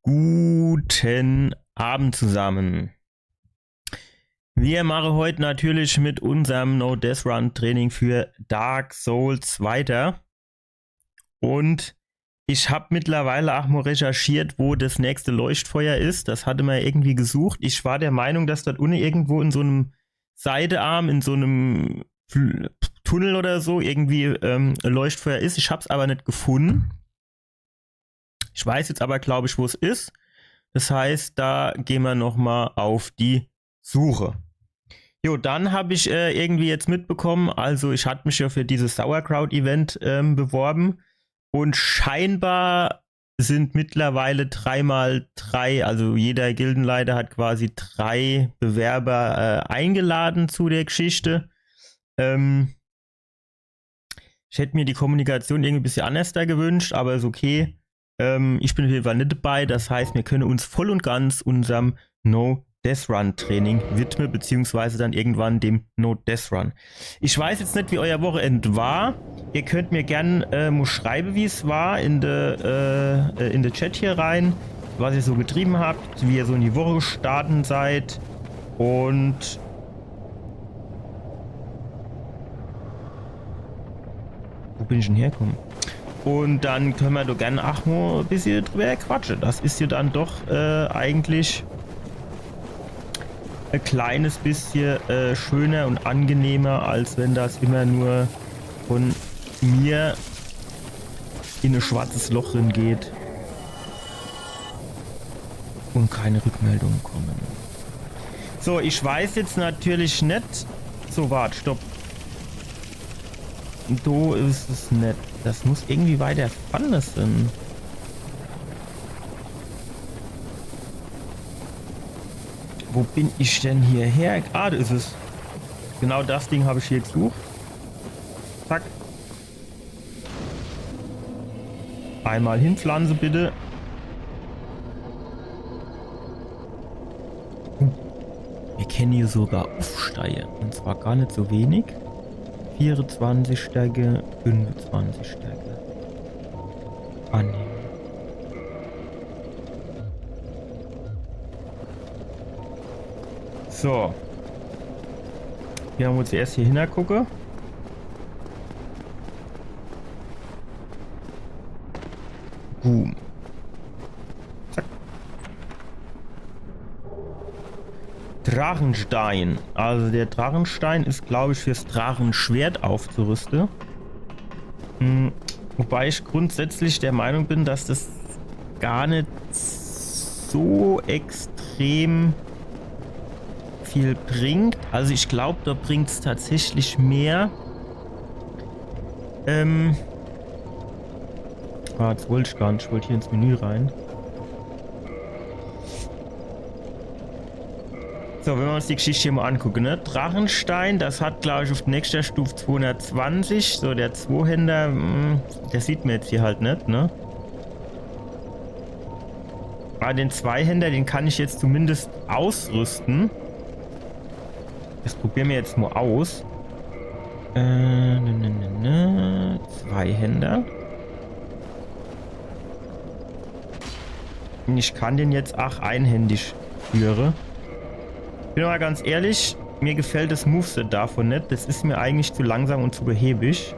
Guten Abend zusammen. Wir machen heute natürlich mit unserem No Death Run Training für Dark Souls weiter. Und ich habe mittlerweile auch mal recherchiert, wo das nächste Leuchtfeuer ist. Das hatte man irgendwie gesucht. Ich war der Meinung, dass dort unten irgendwo in so einem Seidearm, in so einem Tunnel oder so irgendwie ein Leuchtfeuer ist. Ich habe es aber nicht gefunden. Ich weiß jetzt aber, glaube ich, wo es ist. Das heißt, da gehen wir nochmal auf die Suche. Jo, dann habe ich irgendwie jetzt mitbekommen, also ich hatte mich ja für dieses Sauerkraut-Event beworben und scheinbar sind mittlerweile 3x3, also jeder Gildenleiter hat quasi 3 Bewerber eingeladen zu der Geschichte. Ich hätte mir die Kommunikation irgendwie ein bisschen anders da gewünscht, aber ist okay. Ich bin auf jeden Fall nicht dabei, das heißt, wir können uns voll und ganz unserem No Death Run Training widmen, beziehungsweise dann irgendwann dem No Death Run. Ich weiß jetzt nicht, wie euer Wochenende war. Ihr könnt mir gerne schreiben, wie es war, in der Chat hier rein, was ihr so getrieben habt, wie ihr so in die Woche gestartet seid und wo bin ich denn hergekommen? Und dann können wir doch gerne auch mal ein bisschen drüber quatschen. Das ist ja dann doch eigentlich ein kleines bisschen schöner und angenehmer, als wenn das immer nur von mir in ein schwarzes Loch drin geht und keine Rückmeldungen kommen. So, ich weiß jetzt natürlich nicht. So, warte, stopp. So ist es nicht. Das muss irgendwie weiter vorne sein. Wo bin ich denn hierher? Ah, da ist es. Genau das Ding habe ich hier gesucht. Zack. Einmal hinpflanzen, bitte. Wir können hier sogar aufsteigen. Und zwar gar nicht so wenig. 24 Stärke, 25 Stärke. Annehmen. So. Wir haben uns erst hier hingucken. Boom. Zack. Drachenstein. Also der Drachenstein ist, glaube ich, fürs Drachenschwert aufzurüsten. Wobei ich grundsätzlich der Meinung bin, dass das gar nicht so extrem viel bringt. Also ich glaube, da bringt es tatsächlich mehr. Jetzt wollte ich gar nicht. Ich wollte hier ins Menü rein. So, wenn wir uns die Geschichte hier mal angucken, ne? Drachenstein, das hat, glaube ich, auf nächster Stufe 220. So, der Zweihänder, der sieht man jetzt hier halt nicht, ne? Aber den Zweihänder, den kann ich jetzt zumindest ausrüsten. Das probieren wir jetzt mal aus. Zweihänder. Ich kann den jetzt auch einhändig führen. Ich bin mal ganz ehrlich, mir gefällt das Moveset davon nicht. Das ist mir eigentlich zu langsam und zu behäbig.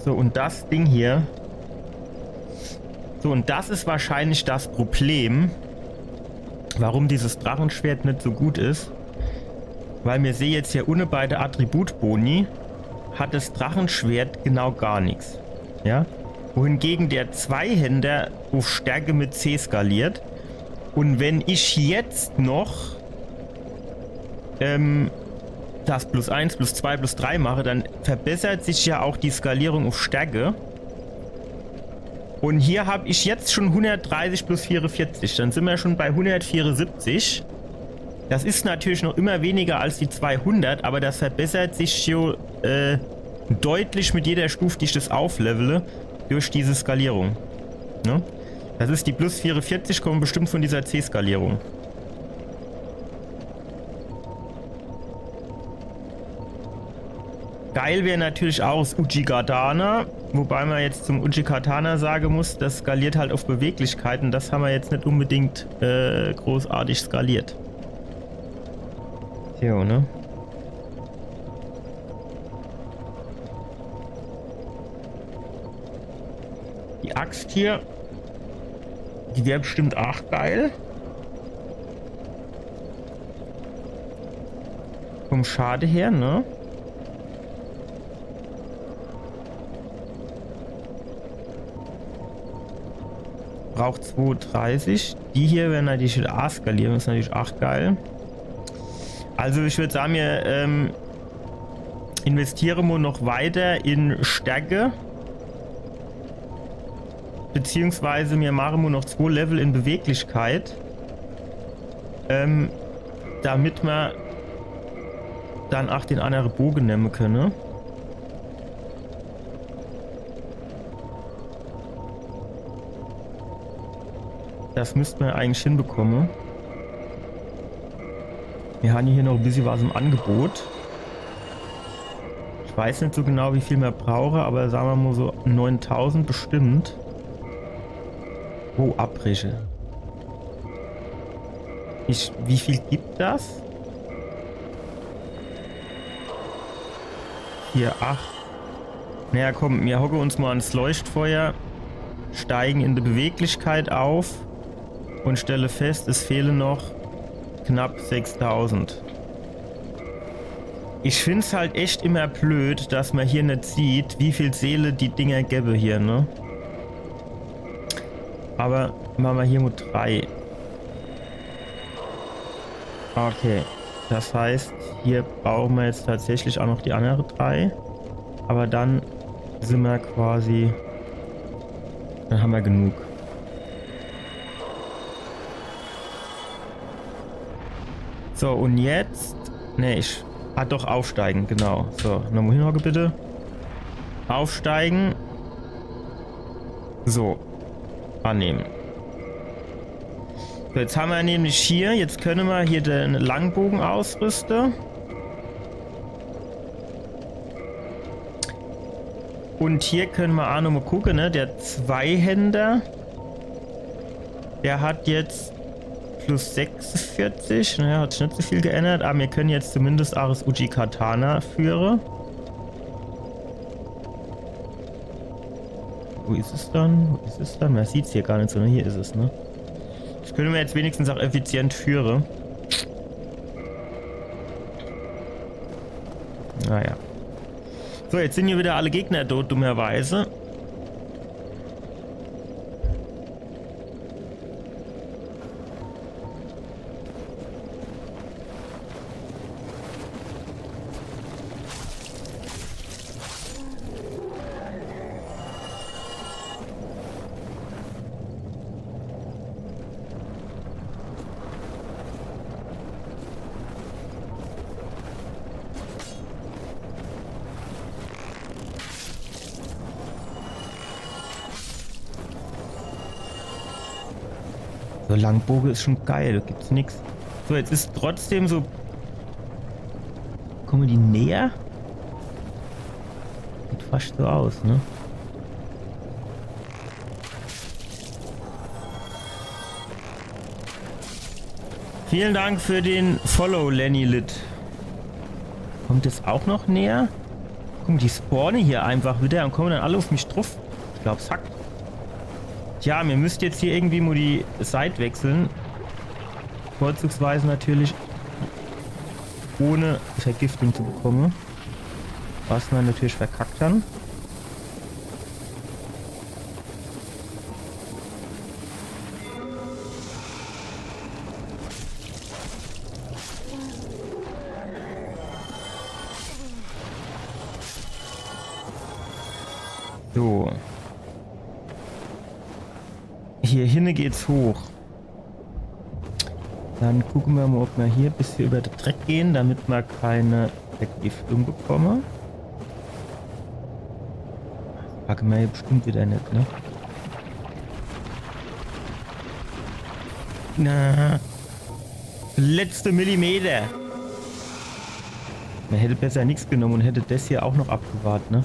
So, und das Ding hier. So, und das ist wahrscheinlich das Problem, warum dieses Drachenschwert nicht so gut ist. Weil mir sehe jetzt hier ohne beide Attributboni hat das Drachenschwert genau gar nichts. Ja? Wohingegen der Zweihänder auf Stärke mit C skaliert. Und wenn ich jetzt noch das +1, +2, +3 mache, dann verbessert sich ja auch die Skalierung auf Stärke. Und hier habe ich jetzt schon 130 +44. Dann sind wir schon bei 174. Das ist natürlich noch immer weniger als die 200, aber das verbessert sich schon deutlich mit jeder Stufe, die ich das auflevele, durch diese Skalierung. Ne? Das ist die +44, kommen bestimmt von dieser C-Skalierung. Geil wäre natürlich auch das Uchigatana, wobei man jetzt zum Uchigatana sagen muss, das skaliert halt auf Beweglichkeiten. Das haben wir jetzt nicht unbedingt großartig skaliert. Jo, ne? Die Axt hier, die wäre bestimmt auch geil. Vom Schade her, ne? Braucht 2,30. Die hier werden natürlich wieder A skalieren, das ist natürlich auch geil. Also ich würde sagen, wir investieren wir noch weiter in Stärke. Beziehungsweise wir machen wir noch 2 Level in Beweglichkeit. Damit wir dann auch den anderen Bogen nehmen können. Das müssten wir eigentlich hinbekommen. Wir haben hier noch ein bisschen was im Angebot. Ich weiß nicht so genau, wie viel wir brauchen, aber sagen wir mal so 9000 bestimmt. Oh, Abbreche. Wie viel gibt das? Hier, 8. Naja, komm, wir hocken uns mal ans Leuchtfeuer, steigen in der Beweglichkeit auf und stelle fest, es fehlen noch knapp 6000. Ich finde es halt echt immer blöd, dass man hier nicht sieht, wie viel Seele die Dinger gäbe hier, ne? Aber machen wir hier mit 3. Okay, das heißt, hier brauchen wir jetzt tatsächlich auch noch die anderen 3. Aber dann sind wir quasi... Dann haben wir genug. So, und jetzt... Ne, doch, aufsteigen, genau. So, nochmal hinhocken bitte. Aufsteigen. So. Annehmen. So, jetzt haben wir nämlich hier, jetzt können wir hier den Langbogen ausrüsten. Und hier können wir auch nochmal gucken, ne? Der Zweihänder, der hat jetzt plus 46. Naja, hat sich nicht so viel geändert, aber wir können jetzt zumindest auch das Uchigatana führen. Wo ist es dann? Wo ist es dann? Man sieht es hier gar nicht so, ne? Hier ist es, ne? Das können wir jetzt wenigstens auch effizient führen. Naja. So, jetzt sind hier wieder alle Gegner tot, dummerweise. So, Langbogen ist schon geil, da gibt's nichts. So, jetzt ist trotzdem so... Kommen die näher? Sieht fast so aus, ne? Vielen Dank für den Follow, Lenny Lit. Kommt es auch noch näher? Guck, die spawnen hier einfach wieder und kommen dann alle auf mich drauf. Ich glaube, es hackt. Tja, mir müsst jetzt hier irgendwie mal die Seite wechseln. Vorzugsweise natürlich ohne Vergiftung zu bekommen. Was man natürlich verkackt haben. So. Hier hinten geht's hoch. Dann gucken wir mal, ob wir hier bis hier über den Dreck gehen, damit wir keine Vergiftung bekommen. Das packen wir hier bestimmt wieder nicht, ne? Na, letzte Millimeter. Man hätte besser nichts genommen und hätte das hier auch noch abgewartet, ne?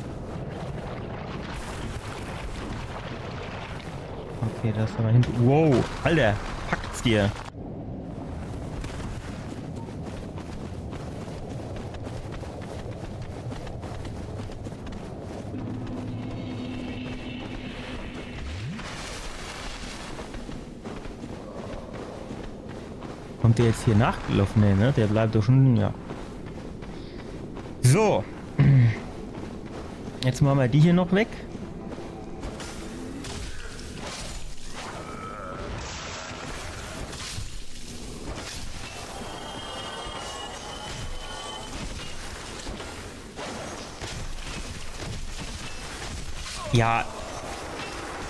Okay, das haben wir hinten. Wow, Alter, packt's dir. Kommt der jetzt hier nachgelaufen? Nee, ne? Der bleibt doch schon, ja. So. Jetzt machen wir die hier noch weg. Ja.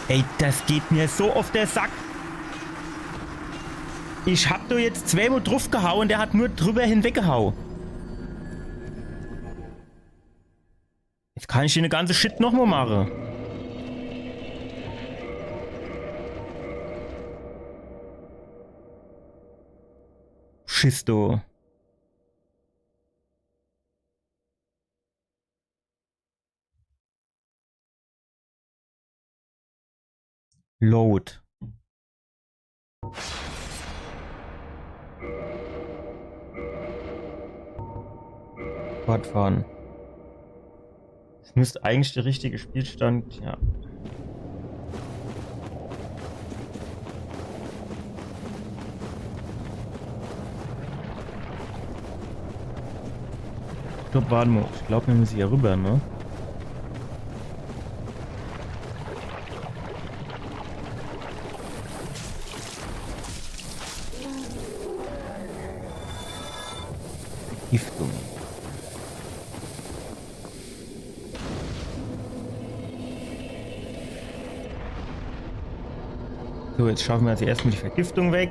Ey, das geht mir so auf der Sack. Ich hab doch jetzt zweimal drauf gehauen, der hat nur drüber hinweggehauen. Jetzt kann ich den ganze Shit nochmal machen. Schisto. Load. Fortfahren. Das müsste eigentlich der richtige Spielstand, ja. Stopp, warte mal. Ich glaube, wir müssen hier rüber, ne? Giftung. So, jetzt schaffen wir also erstmal die Vergiftung weg.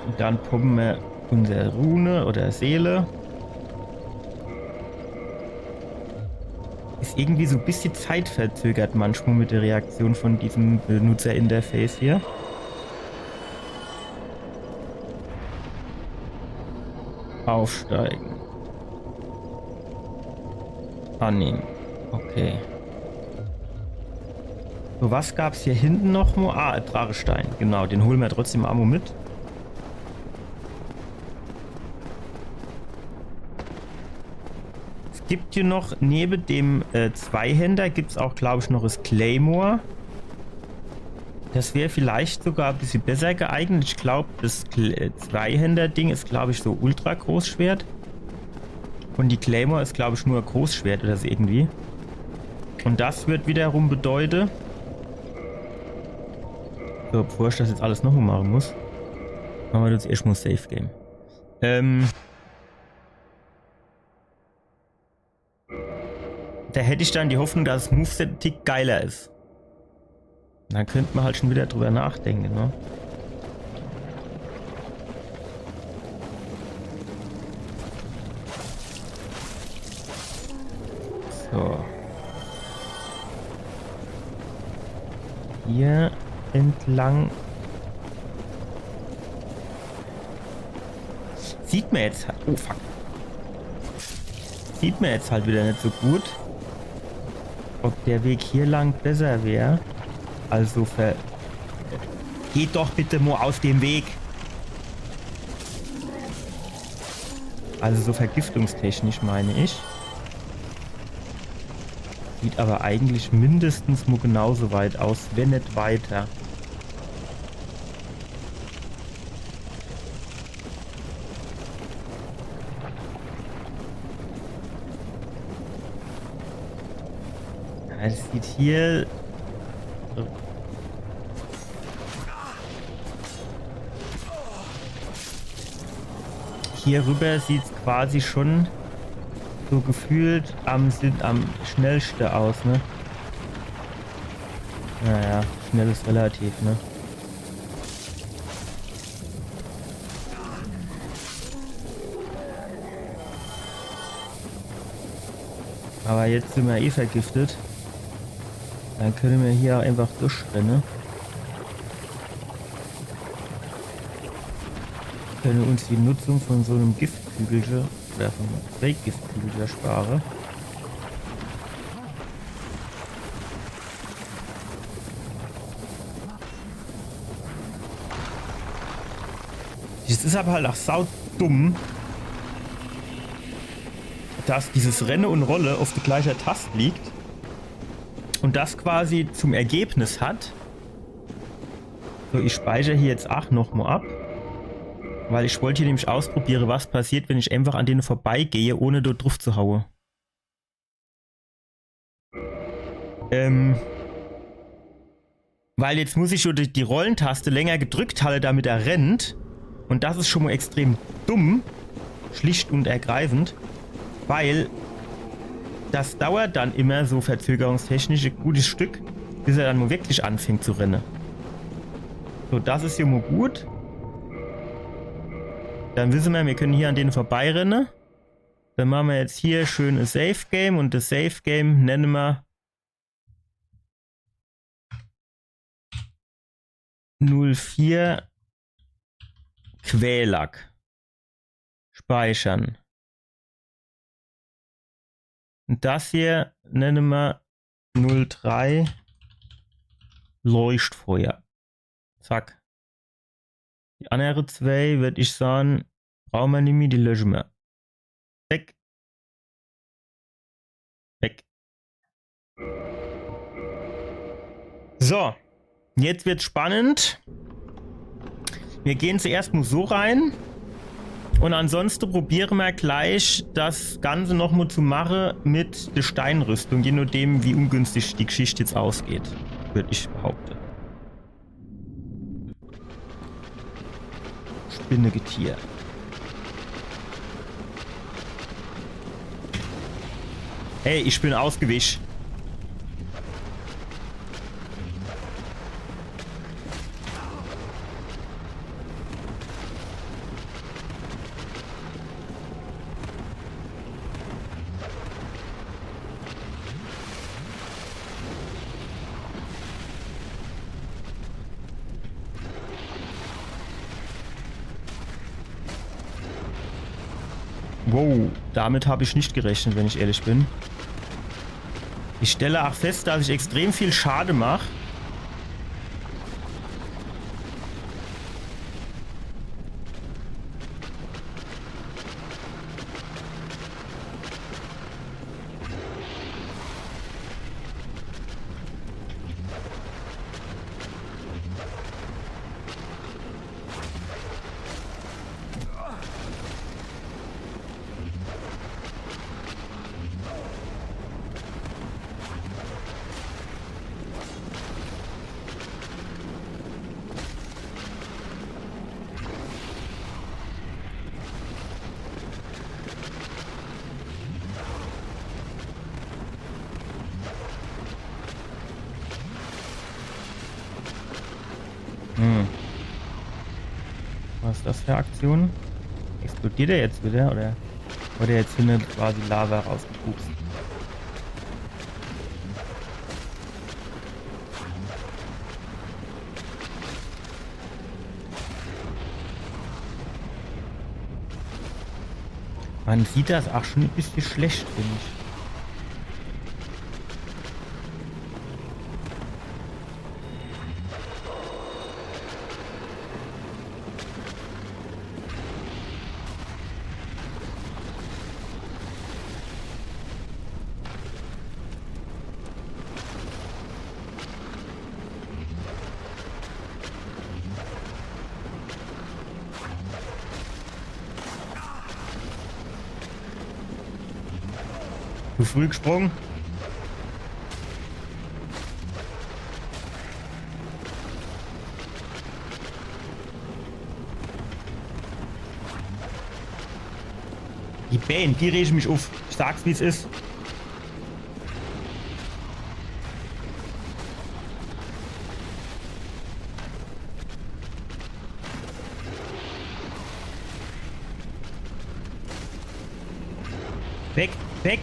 Und dann pumpen wir unsere Rune oder Seele. Ist irgendwie so ein bisschen zeitverzögert manchmal mit der Reaktion von diesem Benutzerinterface hier. Aufsteigen. Annehmen. Okay. So, was gab es hier hinten noch? Ah, Drachestein. Genau, den holen wir trotzdem Ammo mit. Es gibt hier noch, neben dem Zweihänder, gibt es auch, glaube ich, noch das Claymore. Das wäre vielleicht sogar ein bisschen besser geeignet. Ich glaube, das Zweihänder-Ding ist, glaube ich, so ultra Großschwert. Und die Claymore ist, glaube ich, nur Großschwert oder so irgendwie. Und das wird wiederum bedeuten... So, bevor ich das jetzt alles nochmal machen muss, machen wir jetzt erstmal Safe Game. Da hätte ich dann die Hoffnung, dass das Moveset ein Tick geiler ist. Dann könnte man halt schon wieder drüber nachdenken, ne? So. Hier entlang. Sieht man jetzt halt. Oh fuck. Sieht man jetzt halt wieder nicht so gut. Ob der Weg hier lang besser wäre. Also geht doch bitte mal aus dem Weg. Also so vergiftungstechnisch meine ich. Sieht aber eigentlich mindestens nur genauso weit aus, wenn nicht weiter. Es sieht hier... Hier rüber sieht es quasi schon so gefühlt am schnellsten aus, ne? Naja, schnell ist relativ, ne? Aber jetzt sind wir eh vergiftet. Dann können wir hier einfach durchrennen. Können uns die Nutzung von so einem Giftkügelchen oder von einem Fake-Giftkügelchen ersparen. Das ist aber halt auch saudumm, dass dieses Rennen und Rolle auf der gleichen Taste liegt und das quasi zum Ergebnis hat. So, ich speichere hier jetzt auch nochmal ab, weil ich wollte hier nämlich ausprobieren, was passiert, wenn ich einfach an denen vorbeigehe, ohne dort drauf zu hauen. Weil jetzt muss ich schon die Rollentaste länger gedrückt halten, damit er rennt. Und das ist schon mal extrem dumm, schlicht und ergreifend, weil das dauert dann immer so verzögerungstechnisch ein gutes Stück, bis er dann mal wirklich anfängt zu rennen. So, das ist hier mal gut. Dann wissen wir können hier an denen vorbeirennen. Dann machen wir jetzt hier schön ein Safe Game und das Safe Game nennen wir 04 Quälack. Speichern. Und das hier nennen wir 03 Leuchtfeuer. Zack. Die anderen zwei würde ich sagen, brauchen wir nicht mehr, die löschen wir. Weg. Weg. So. Jetzt wird spannend. Wir gehen zuerst mal so rein. Und ansonsten probieren wir gleich das Ganze nochmal zu machen mit der Steinrüstung, je nachdem wie ungünstig die Geschichte jetzt ausgeht, würde ich behaupten. Spinnegetier. Hey, ich bin ausgewischt. Wow, damit habe ich nicht gerechnet, wenn ich ehrlich bin. Ich stelle auch fest, dass ich extrem viel Schaden mache. Was ist das für Aktion? Explodiert er jetzt wieder oder wurde jetzt hinten quasi Lava rausgepupst? Man sieht das auch schon ein bisschen schlecht, finde ich. Zu früh gesprungen. Die Band, die rege mich auf. Ich sag's wie es ist. Weg, weg.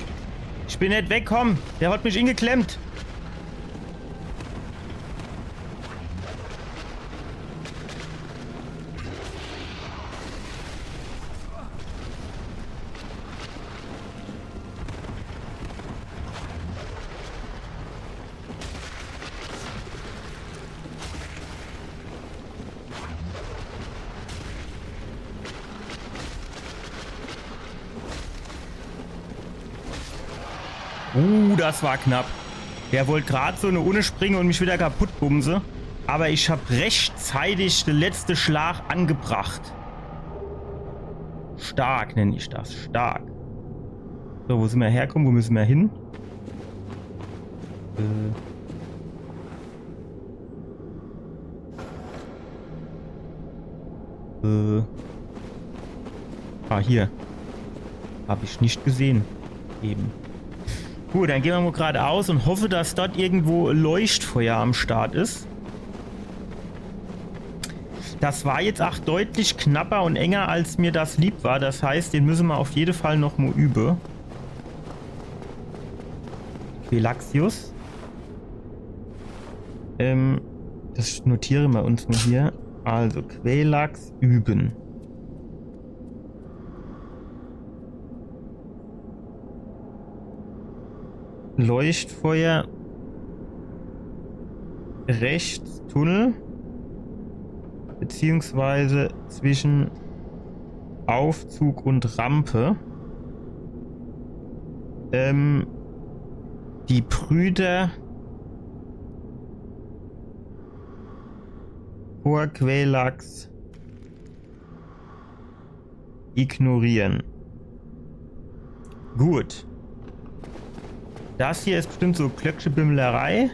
Ich bin nicht weg, komm. Der hat mich ingeklemmt. Das war knapp. Der wollte gerade so eine Unne springen und mich wieder kaputt bumse. Aber ich habe rechtzeitig den letzten Schlag angebracht. Stark nenne ich das. Stark. So, wo sind wir herkommen? Wo müssen wir hin? Hier. Habe ich nicht gesehen. Eben. Gut, dann gehen wir mal geradeaus und hoffe, dass dort irgendwo Leuchtfeuer am Start ist. Das war jetzt auch deutlich knapper und enger, als mir das lieb war. Das heißt, den müssen wir auf jeden Fall noch mal üben. Quelaxius. Das notieren wir uns mal hier. Also, Quelax üben. Leuchtfeuer rechts Tunnel beziehungsweise zwischen Aufzug und Rampe. Die Brüder vor Quelax ignorieren. Gut. Das hier ist bestimmt so Klöckche-Bimmelerei.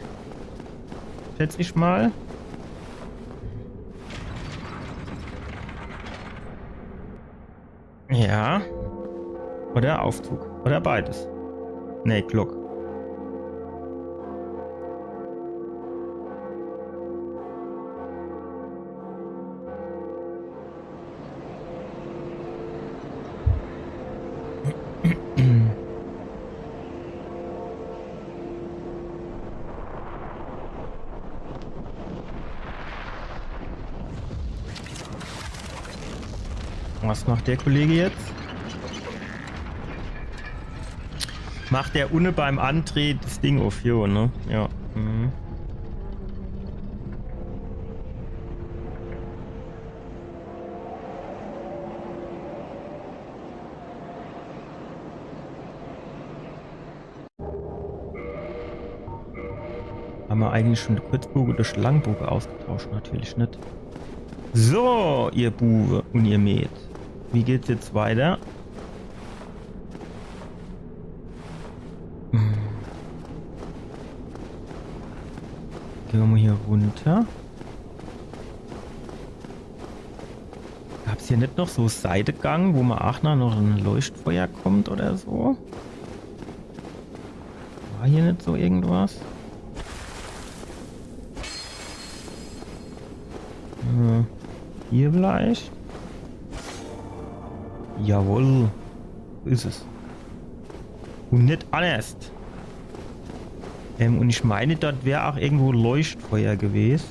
Schätze ich mal. Ja. Oder Aufzug. Oder beides. Nee, Glock. Was macht der Kollege jetzt? Macht der Unne beim Antritt das Ding auf, jo, ne? Ja. Mhm. Haben wir eigentlich schon den Kurzbogen oder Schlangenbogen ausgetauscht? Natürlich nicht. So, ihr Buwe und ihr Mäd. Wie geht's jetzt weiter? Gehen wir mal hier runter. Gab's hier nicht noch so Seidegang, wo man auch noch ein Leuchtfeuer kommt oder so? War hier nicht so irgendwas? Hier vielleicht? Jawohl. So ist es. Und nicht anders. Und ich meine, dort wäre auch irgendwo Leuchtfeuer gewesen.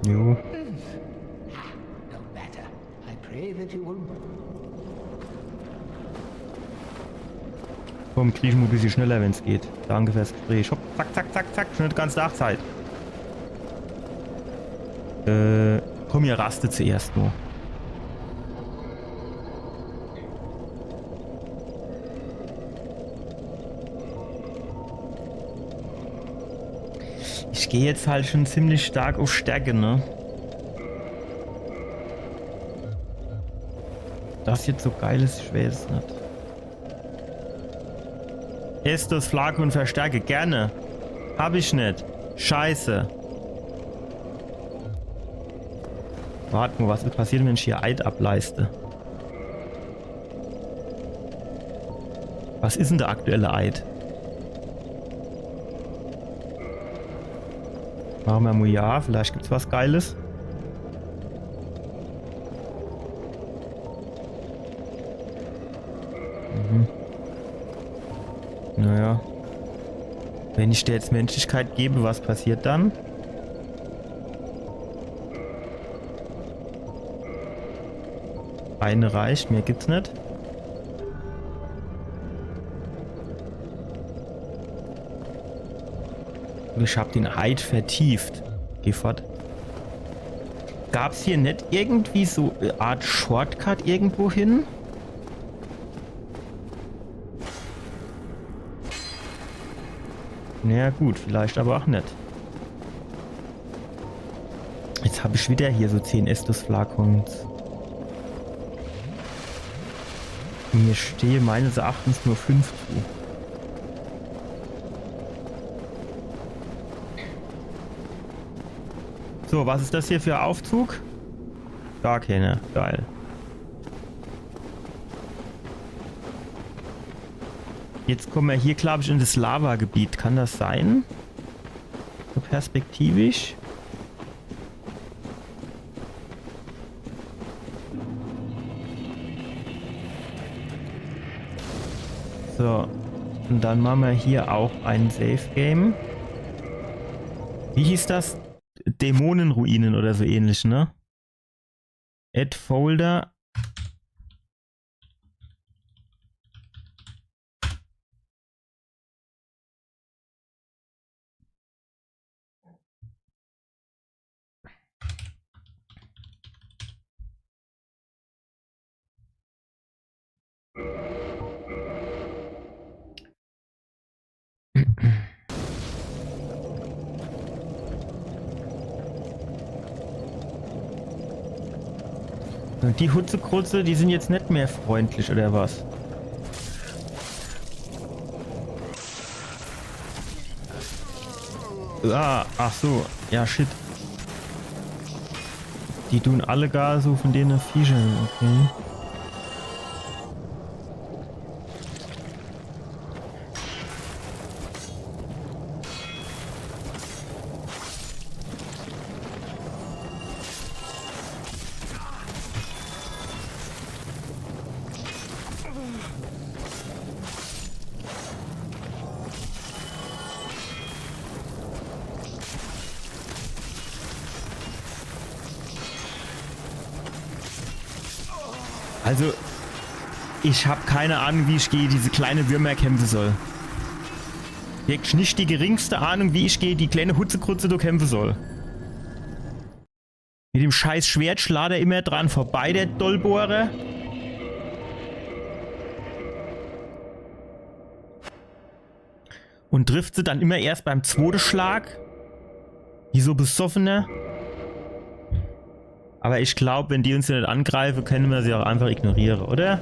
Jo. Komm, kriechen wir ein bisschen schneller, wenn es geht. Danke fürs Gespräch. Hopp, zack, zack, zack, zack. Schon die ganze Nachtzeit. Komm, ihr rastet zuerst nur. Ich gehe jetzt halt schon ziemlich stark auf Stärke, ne? Das jetzt so geil ist, ich weiß es nicht. Estus, Flake und Verstärke, gerne. Hab ich nicht. Scheiße. Warte mal, was wird passieren, wenn ich hier Eid ableiste? Was ist denn der aktuelle Eid? Machen wir mal ja, vielleicht gibt's was Geiles. Mhm. Naja. Wenn ich dir jetzt Menschlichkeit gebe, was passiert dann? Eine reicht, mehr gibt's nicht. Ich hab den Eid vertieft. Geh fort. Gab's hier nicht irgendwie so eine Art Shortcut irgendwo hin? Naja gut, vielleicht aber auch nicht. Jetzt habe ich wieder hier so 10 Estus-Flakons. Mir stehe meines Erachtens nur 5 zu. So, was ist das hier für Aufzug? Gar keine. Geil. Jetzt kommen wir hier, glaube ich, in das Lava-Gebiet. Kann das sein? So perspektivisch. So. Und dann machen wir hier auch ein Safe-Game. Wie hieß das? Dämonenruinen oder so ähnlich, ne? Add Folder. Die Hutzekrutze, die sind jetzt nicht mehr freundlich, oder was? Ah, ach so. Ja, shit. Die tun alle gar so von denen Viecher, okay. Also, ich habe keine Ahnung, wie ich gegen diese kleine Würmer kämpfen soll. Wirklich nicht die geringste Ahnung, wie ich gegen die kleine Hutzekrutze da kämpfen soll. Mit dem scheiß Schwert schlägt er immer dran vorbei, der Dollbohrer. Und trifft sie dann immer erst beim zweiten Schlag. Wie so besoffener. Aber ich glaube, wenn die uns nicht angreifen, können wir sie auch einfach ignorieren, oder?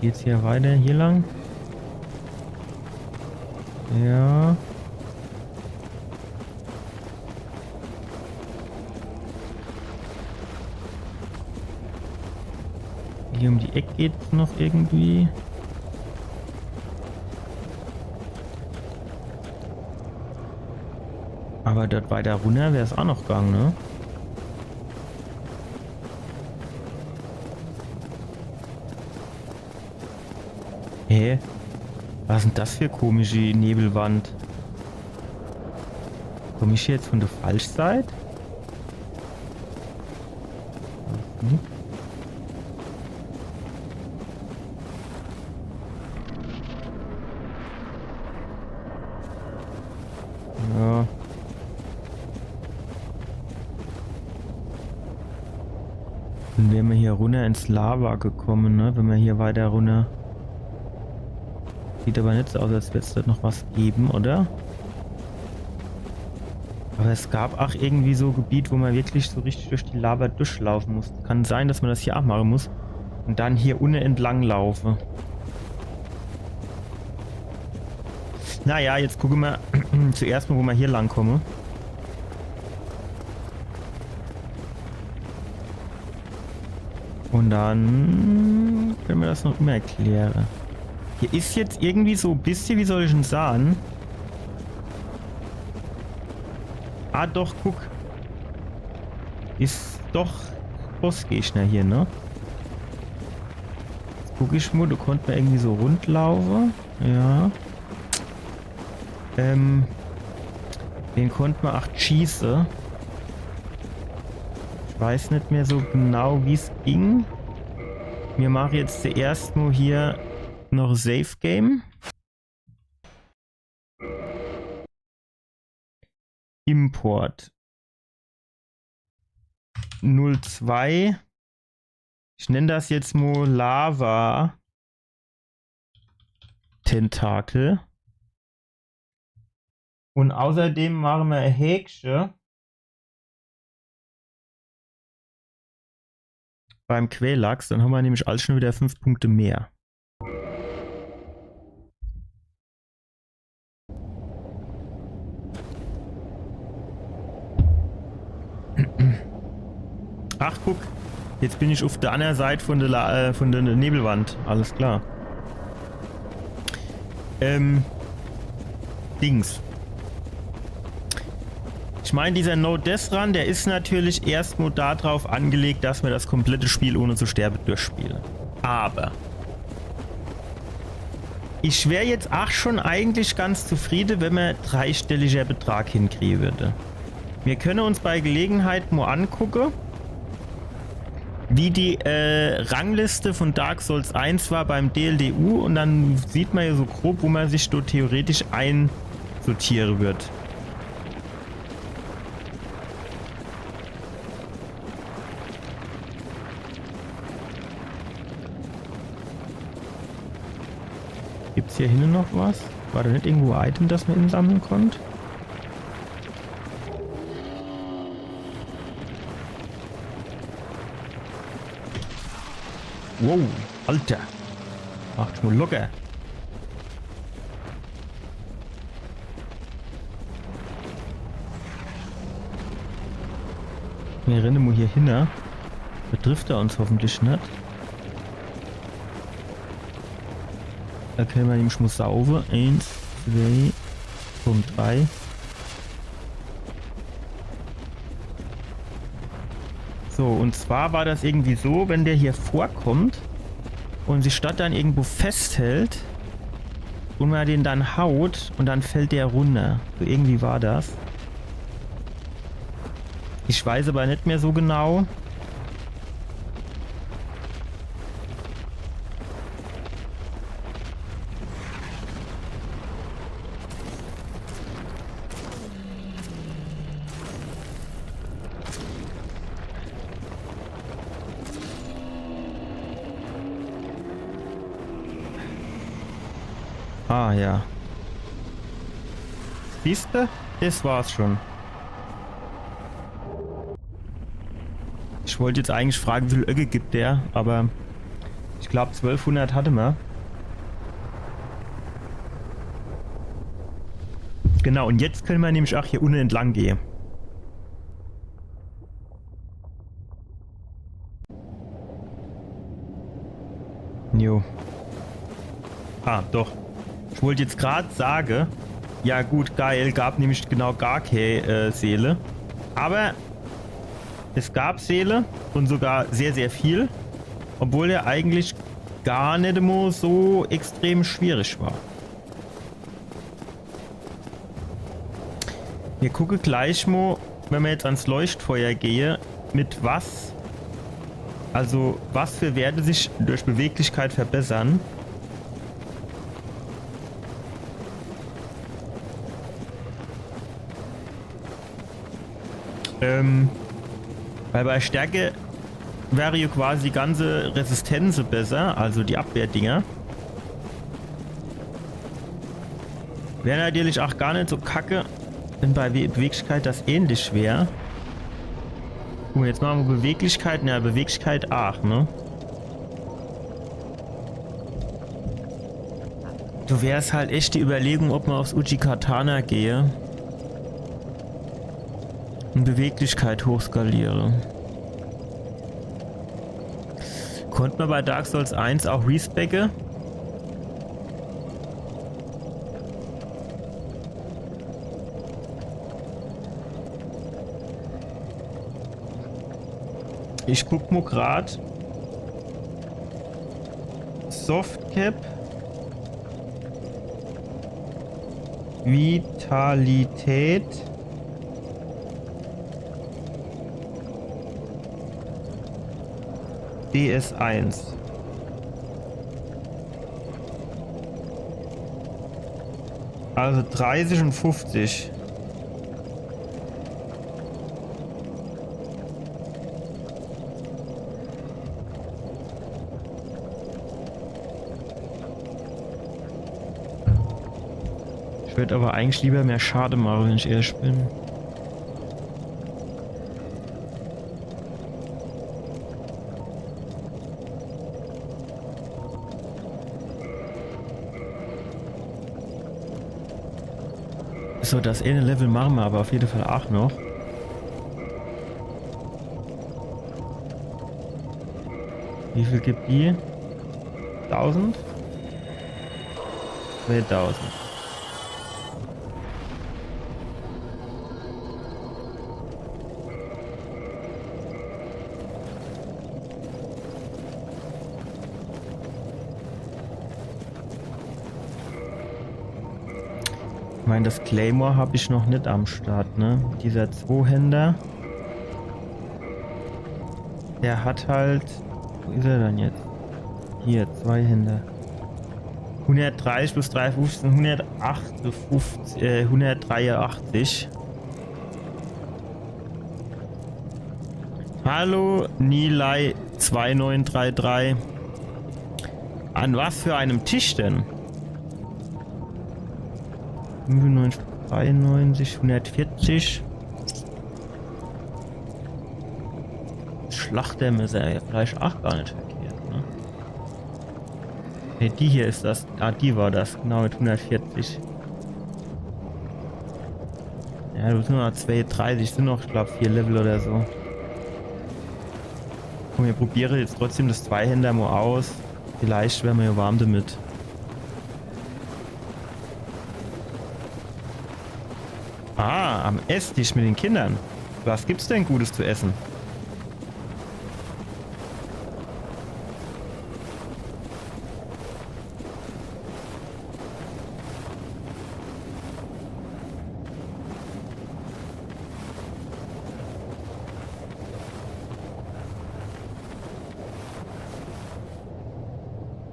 Geht's hier weiter? Hier lang? Ja. Hier um die Ecke geht's noch irgendwie. Aber dort weiter runter wäre es auch noch gegangen, ne? Hä? Was ist denn das für komische Nebelwand? Komme ich jetzt von der Falschseite? Hm. Ja. Dann wären wir hier runter ins Lava gekommen, ne? Wenn wir hier weiter runter. Sieht aber nicht so aus, als wird es dort noch was geben, oder? Aber es gab auch irgendwie so ein Gebiet, wo man wirklich so richtig durch die Lava durchlaufen muss. Kann sein, dass man das hier auch machen muss. Und dann hier unten entlang laufe. Naja, jetzt gucken wir zuerst mal, wo wir hier lang kommen. Und dann können wir das noch immer erklären. Hier ist jetzt irgendwie so ein bisschen, wie soll ich denn sagen? Ah, doch, guck. Ist doch Bossgegner hier, ne? Jetzt guck ich mal, du konntest mir irgendwie so rundlaufen. Ja. Den konnte man auch schießen. Ich weiß nicht mehr so genau, wie es ging. Wir machen jetzt zuerst nur hier noch Safe Game. Import 02. Ich nenne das jetzt mal Lava Tentakel. Und außerdem machen wir ein Häkchen beim Quellachs. Dann haben wir nämlich alles schon wieder 5 Punkte mehr. Ach, guck. Jetzt bin ich auf der anderen Seite von der Nebelwand. Alles klar. Dings. Ich meine, dieser No-Death-Run, der ist natürlich erstmal darauf angelegt, dass wir das komplette Spiel ohne zu sterben durchspielen. Aber ich wäre jetzt auch schon eigentlich ganz zufrieden, wenn wir dreistelliger Betrag hinkriegen würde. Wir können uns bei Gelegenheit mal angucken, wie die Rangliste von Dark Souls 1 war beim DLDU, und dann sieht man ja so grob, wo man sich dort theoretisch einsortieren wird. Gibt es hier hinten noch was? War da nicht irgendwo ein Item, das man sammeln konnte? Wow, Alter. Macht mal locker. Wir rennen mal hier hin. Betrifft er uns hoffentlich nicht. Da können wir nämlich mal sauber. 1, 2 und 3. So, und zwar war das irgendwie so, wenn der hier vorkommt und sich statt dann irgendwo festhält und man den dann haut und dann fällt der runter. So irgendwie war das. Ich weiß aber nicht mehr so genau. Ah ja. Siehste? Das war's schon. Ich wollte jetzt eigentlich fragen, wie viel Öcke gibt der, aber ich glaube 1200 hatte man. Genau, und jetzt können wir nämlich auch hier unten entlang gehen. Jo. Ah, doch. Ich wollte jetzt gerade sagen, ja gut, geil, gab nämlich genau gar keine Seele. Aber es gab Seele und sogar sehr, sehr viel. Obwohl er eigentlich gar nicht immer so extrem schwierig war. Wir gucken gleich mal, wenn wir jetzt ans Leuchtfeuer gehen, mit was, also was für Werte sich durch Beweglichkeit verbessern. Weil bei Stärke wäre ja quasi die ganze Resistenz besser, also die Abwehrdinger. Wäre natürlich auch gar nicht so kacke, wenn bei Beweglichkeit das ähnlich wäre. Guck mal, jetzt machen wir Beweglichkeit, na, Beweglichkeit 8, ne? Du wär's halt echt die Überlegung, ob man aufs Uchi-Katana gehe und Beweglichkeit hochskaliere. Konnte man bei Dark Souls 1 auch respecken? Ich guck mal grad. Softcap. Vitalität. DS1. Also 30 und 50. Ich würde aber eigentlich lieber mehr Schade machen, wenn ich ehrlich bin. So, das eine Level machen wir aber auf jeden Fall auch noch. Wie viel gibt die? 1000? 2000. Ich meine, das Claymore habe ich noch nicht am Start, ne? Dieser Zweihänder. Der hat halt... Wo ist er dann jetzt? Hier, Zweihänder. 130 plus 315, 183. Hallo, Nilay 2933. An was für einem Tisch denn? 95, 93, 140. Schlachtermesser, ja, vielleicht auch gar nicht verkehrt, ne? Ne, die hier ist das. Ah, die war das, genau mit 140. Ja, du bist nur noch 230, sind noch, ich glaube, 4 Level oder so. Komm, wir probieren jetzt trotzdem das Zweihänder mal aus. Vielleicht werden wir ja warm damit. Ah, am Esstisch mit den Kindern. Was gibt's denn Gutes zu essen?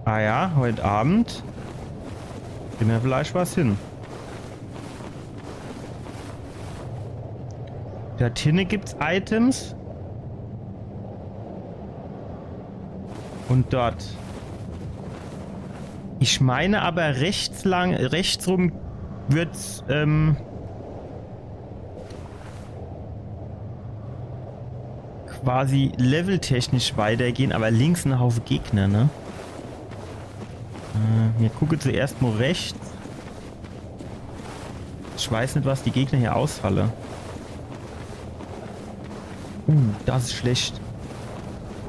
Ah ja, heute Abend kriegen wir vielleicht was hin. Da Tinne gibt's Items. Und dort. Ich meine aber rechts rum wird's quasi leveltechnisch weitergehen, aber links ein Haufen Gegner, ne? Wir gucken zuerst mal rechts. Ich weiß nicht, was die Gegner hier ausfallen. Das ist schlecht.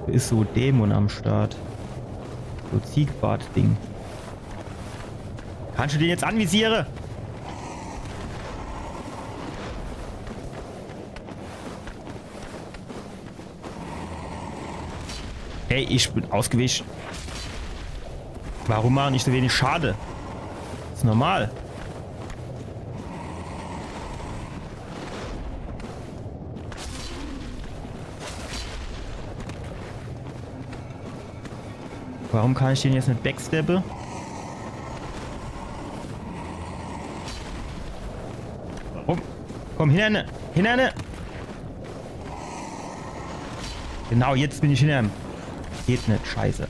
Da ist so Dämon am Start. So Ziegbart-Ding. Kannst du den jetzt anvisieren? Hey, ich bin ausgewichen. Warum machen nicht so wenig Schade? Das ist normal. Warum kann ich den jetzt nicht backsteppen? Warum? Komm, hinter. Genau, jetzt bin ich hinter. Geht nicht, scheiße.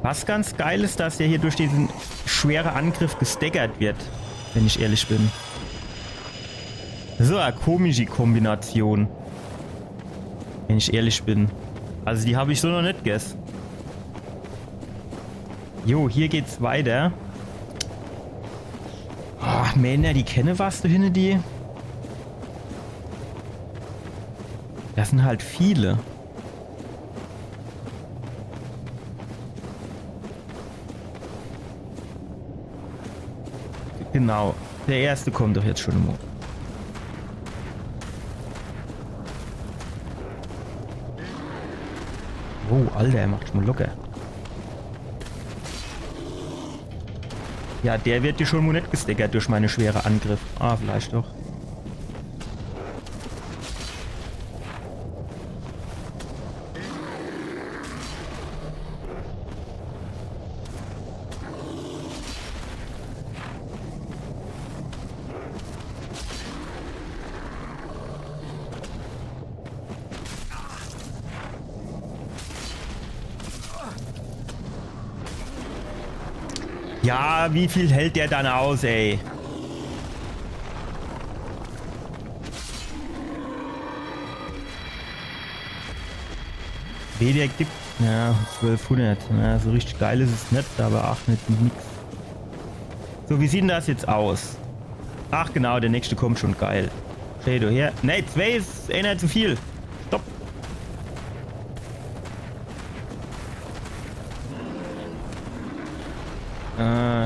Was ganz geil ist, dass er hier durch diesen schweren Angriff gestaggert wird, wenn ich ehrlich bin. So eine komische Kombination, wenn ich ehrlich bin. Also die habe ich so noch nicht gegessen. Jo, hier geht's weiter. Ach, Männer, die kennen was da hinten, die. Das sind halt viele. . Genau. Der erste kommt doch jetzt schon im. Oh, Alter, er macht schon mal locker. Ja, der wird dir schon mal nicht gestickert durch meine schwere Angriff. Ah, vielleicht doch. Ja, wie viel hält der dann aus, ey? Der gibt, ja, 1200. Ja, so richtig geil ist es nicht, aber ach, nicht nix. So, wie sieht denn das jetzt aus? Ach genau, der nächste kommt schon, geil. Stell du her. Ne, 2 ist einer zu viel. Stopp.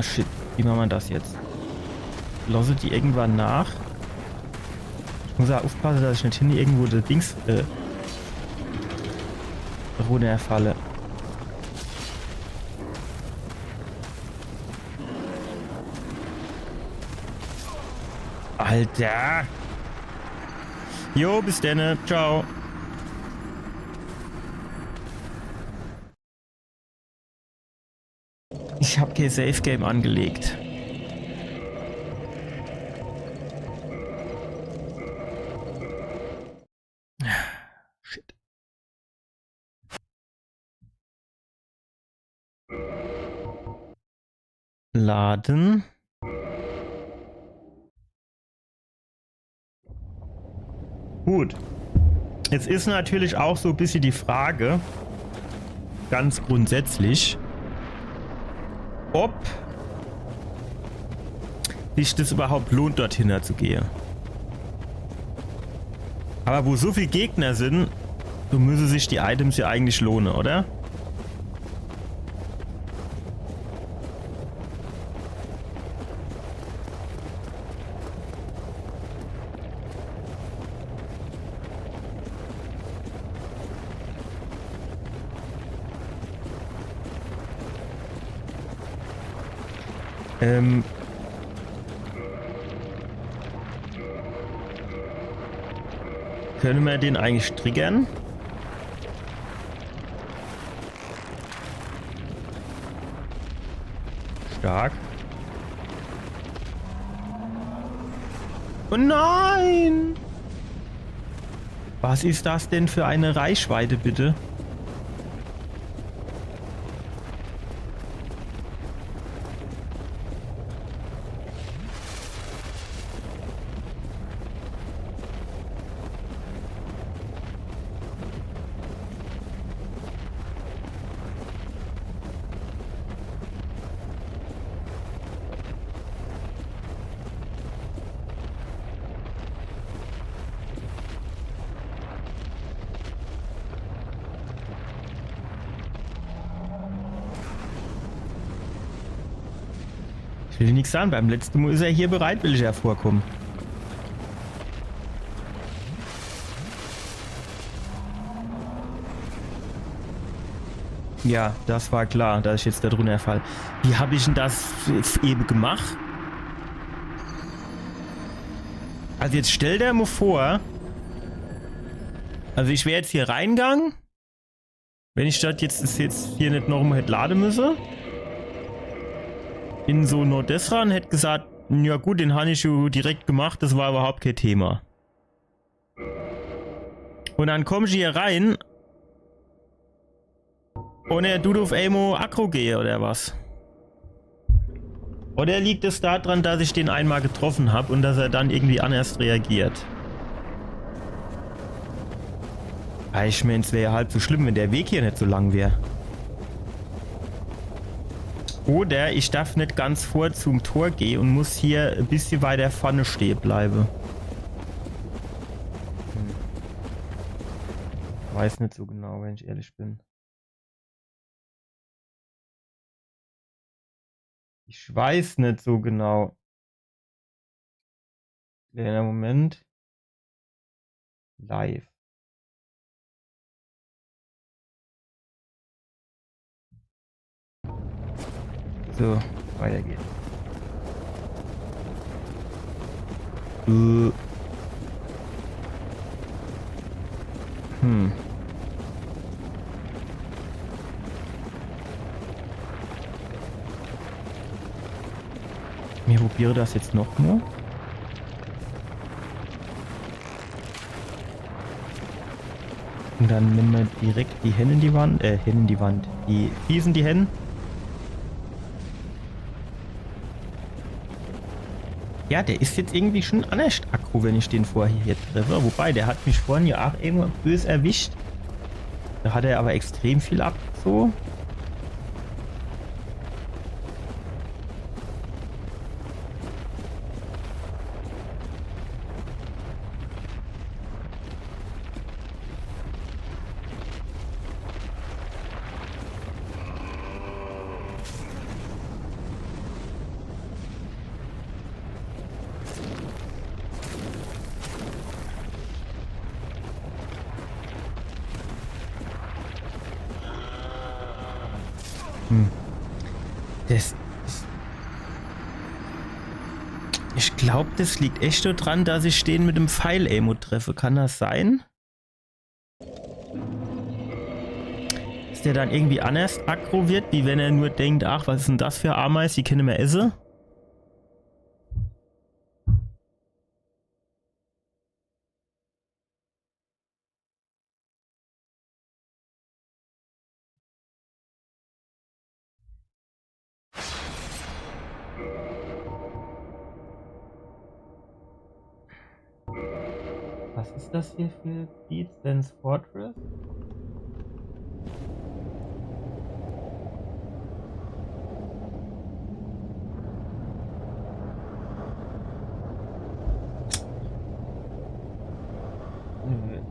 Shit. Wie machen wir das jetzt? Lasse die irgendwann nach. Ich muss auch aufpassen, dass ich nicht hin irgendwo das Dings runterfalle. Alter! Jo, bis dann. Ciao. Ich habe kein Safe Game angelegt. Shit. Laden. Gut. Jetzt ist natürlich auch so ein bisschen die Frage, ganz grundsätzlich, ob sich das überhaupt lohnt, dorthin zu gehen. Aber wo so viele Gegner sind, so müssen sich die Items ja eigentlich lohnen, oder? Können wir den eigentlich triggern? Stark. Oh nein! Was ist das denn für eine Reichweite, bitte? Ich will nichts sagen, beim letzten Mal ist er hier bereitwillig hervorkommen. Ja, das war klar, dass ich jetzt da drunter fall. Wie habe ich denn das eben gemacht? Also jetzt stell dir mal vor, also ich wäre jetzt hier reingegangen, wenn ich das jetzt hier nicht nochmal hätte laden müssen. In so Nordesran hätte gesagt, ja gut, den habe ich schon direkt gemacht, das war überhaupt kein Thema. Und dann komme ich hier rein und er tut auf Amo Aggro gehe oder was? Oder liegt es daran, dass ich den einmal getroffen habe und dass er dann irgendwie anders reagiert? Ich meine, es wäre ja halb so schlimm, wenn der Weg hier nicht so lang wäre. Oder ich darf nicht ganz vor zum Tor gehen und muss hier ein bisschen weiter vorne stehen bleiben. Weiß nicht so genau, wenn ich ehrlich bin. Ich weiß nicht so genau. Kleiner Moment. Live. So, weiter geht's. Ich probiere das jetzt noch mal. Und dann nehmen wir direkt die Hennen in die Wand. Hennen in die Wand. Die Fiesen, die Hennen. Ja, der ist jetzt irgendwie schon anders aggro, wenn ich den vorher hier treffe. Wobei, der hat mich vorhin ja auch irgendwo böse erwischt. Da hat er aber extrem viel abgezogen. Ich glaube, das liegt echt nur dran, dass ich den mit dem Pfeil-Emo treffe. Kann das sein? Dass der dann irgendwie anders aggro wird, wie wenn er nur denkt, ach, was ist denn das für Ameis, die können wir essen? Was ist das hier für Deed's Fortress?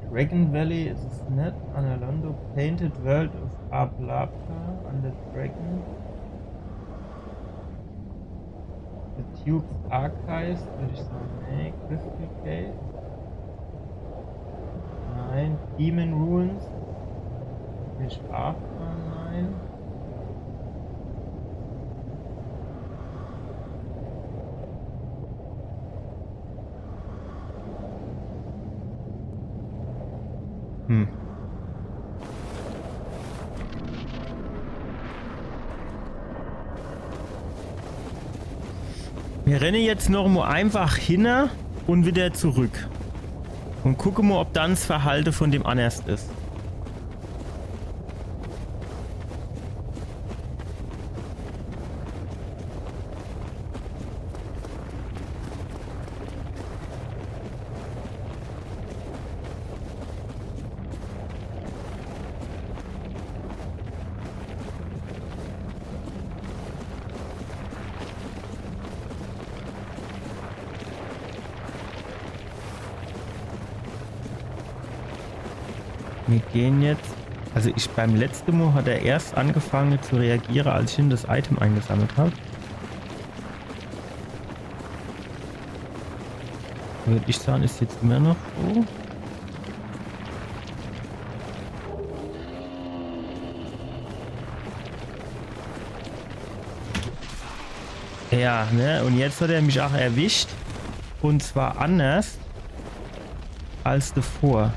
Dragon Valley ist es nicht. Analondo Painted World of Ablapa an der Dragon. The Tube's Archives, würde ich sagen. Nee, Crystal Cave. Nein. Demon Ruins. Will ich auch sagen, nein. Wir rennen jetzt noch mal einfach hin und wieder zurück. Und gucken mal, ob dann das Verhalten von dem anders ist. Wir gehen jetzt, also beim letzten Mal hat er erst angefangen zu reagieren, als ich ihm das Item eingesammelt habe. Würde ich sagen, ist jetzt immer noch so. Ja, ne, und jetzt hat er mich auch erwischt. Und zwar anders als davor.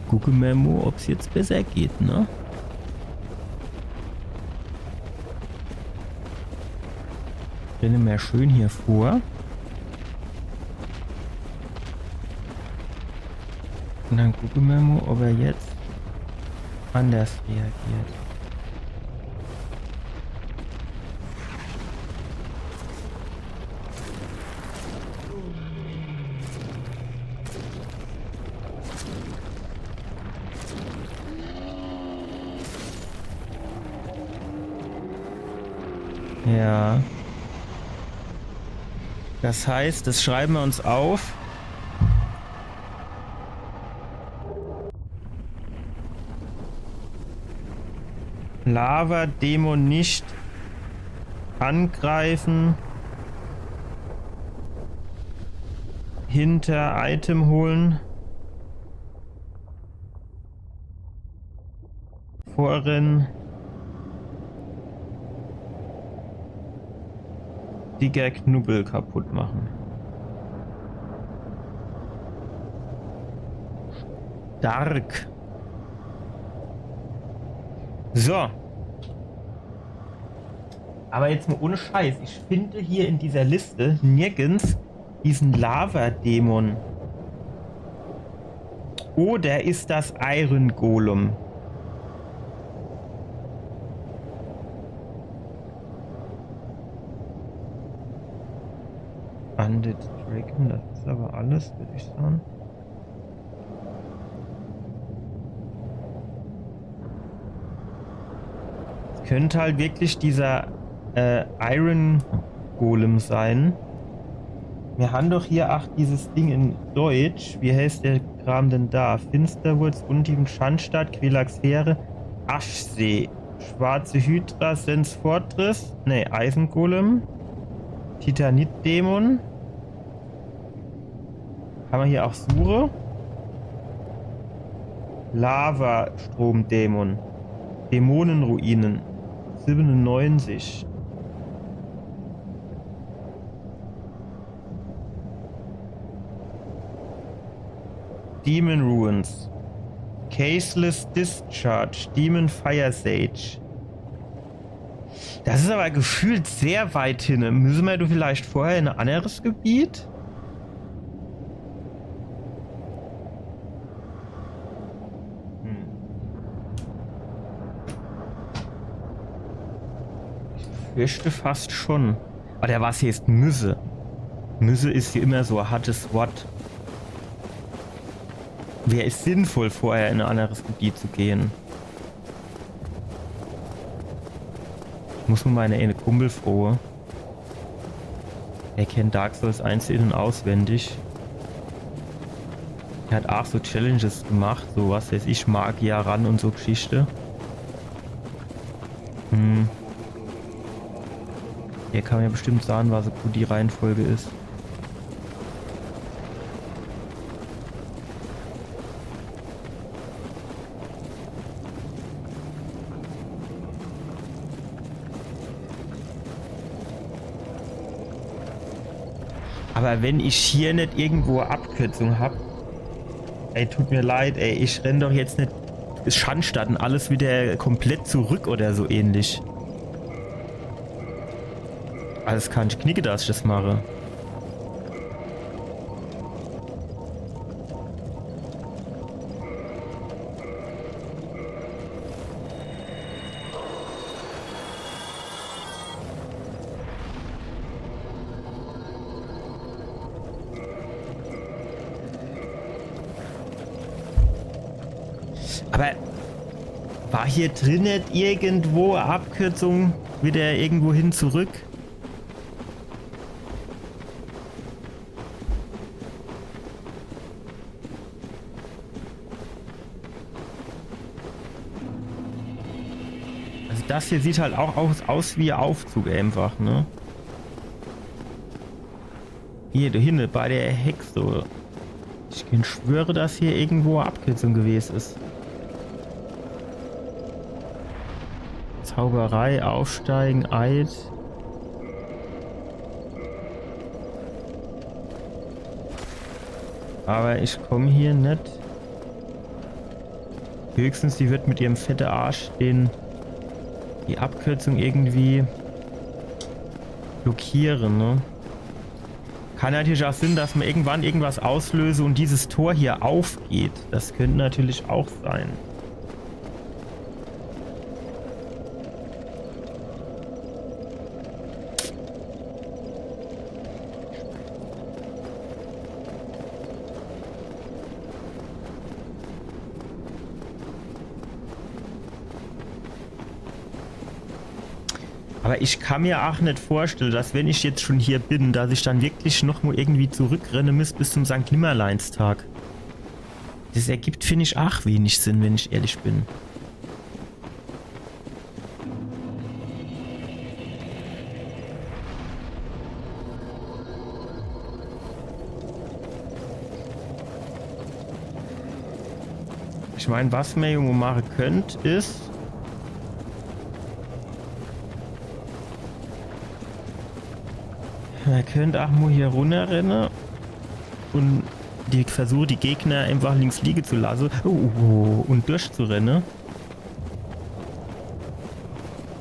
Gucken wir mal, ob es jetzt besser geht, ne? Rennen wir schön hier vor. Und dann gucken wir mal, ob er jetzt anders reagiert. Ja. Das heißt, das schreiben wir uns auf. Lava-Dämon nicht angreifen. Hinter Item holen. Vorrennen. Digger Knubbel kaputt machen. Dark. So. Aber jetzt mal ohne Scheiß. Ich finde hier in dieser Liste nirgends diesen Lava-Dämon. Oder ist das Iron Golem? Undead Dragon, das ist aber alles, würde ich sagen. Es könnte halt wirklich dieser Iron Golem sein. Wir haben doch hier auch dieses Ding in Deutsch. Wie heißt der Kram denn da? Finsterwurz, Untiefem Schandstadt, Quelaxphäre, Aschsee, Schwarze Hydra, Sens Fortress, ne, Eisengolem, Titanit-Dämon. Haben wir hier auch Sure? Lava-Strom-Dämon, Dämonenruinen, 97. Demon Ruins, Caseless Discharge, Demon Fire Sage. Das ist aber gefühlt sehr weit hin. Müssen wir vielleicht vorher in ein anderes Gebiet? Ich fürchte fast schon. Aber der was hier ist Müsse. Müsse ist hier immer so ein hartes Wort. Wäre es sinnvoll, vorher in ein anderes Gebiet zu gehen? Ich muss nur meine Kumpel frohe. Er kennt Dark Souls 1 in- und auswendig. Er hat auch so Challenges gemacht, so was weiß ich, Magier ran und so Geschichte. Der kann mir bestimmt sagen, was so gut die Reihenfolge ist. Aber wenn ich hier nicht irgendwo Abkürzung habe, ey, tut mir leid, ey, ich renn doch jetzt nicht Schandstadt und alles wieder komplett zurück oder so ähnlich. Alles kann ich knicke, dass ich das mache. Aber war hier drin nicht irgendwo Abkürzung wieder irgendwo hin zurück? Also das hier sieht halt auch aus wie Aufzug einfach, ne? Hier, da hinten bei der Hexe. Ich schwöre, dass hier irgendwo Abkürzung gewesen ist. Zauberei, Aufsteigen, Eid. Aber ich komme hier nicht. Höchstens, die wird mit ihrem fetten Arsch die Abkürzung irgendwie blockieren, ne? Kann natürlich auch Sinn, dass man irgendwann irgendwas auslöse und dieses Tor hier aufgeht. Das könnte natürlich auch sein. Aber ich kann mir auch nicht vorstellen, dass wenn ich jetzt schon hier bin, dass ich dann wirklich noch mal irgendwie zurückrennen müsste bis zum St. Nimmerleinstag. Das ergibt, finde ich, auch wenig Sinn, wenn ich ehrlich bin. Ich meine, was man Junge machen könnt, ist... Man könnte auch mal hier runterrennen und versuche die Gegner einfach links liegen zu lassen und durchzurennen.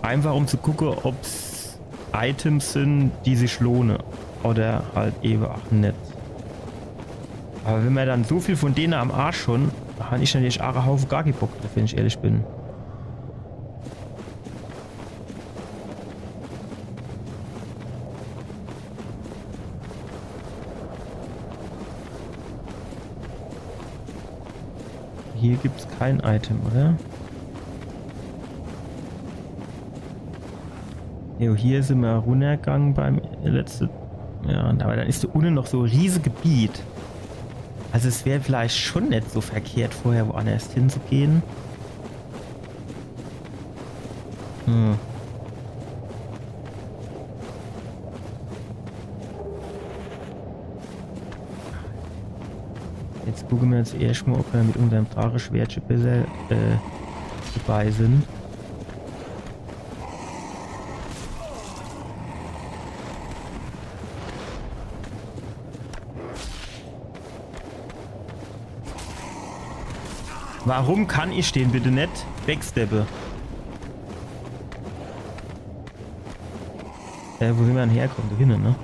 Einfach um zu gucken, ob es Items sind, die sich lohnen. Oder halt eben auch nicht. Aber wenn man dann so viel von denen am Arsch schon, habe ich natürlich auch einen Haufen gar keinen Bock, wenn ich ehrlich bin. Hier gibt es kein Item, oder? Jo, hier sind wir runtergegangen beim letzten... Ja, aber dann ist da unten noch so ein riesiges Gebiet. Also es wäre vielleicht schon nicht so verkehrt, vorher woanders hinzugehen. Jetzt gucken wir uns erst mal, ob wir mit unserem Drache-Schwertchen besser dabei sind. Warum kann ich den bitte nicht wegsteppen? Wo will man herkommen? Da hinten, ne?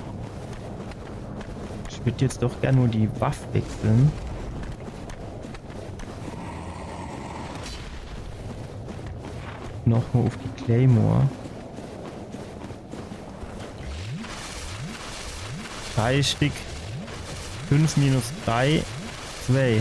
Ich würde jetzt doch gerne nur die Waffe wechseln. Nochmal auf die Claymore. 3 Stück. 5 minus 3. 2, hä?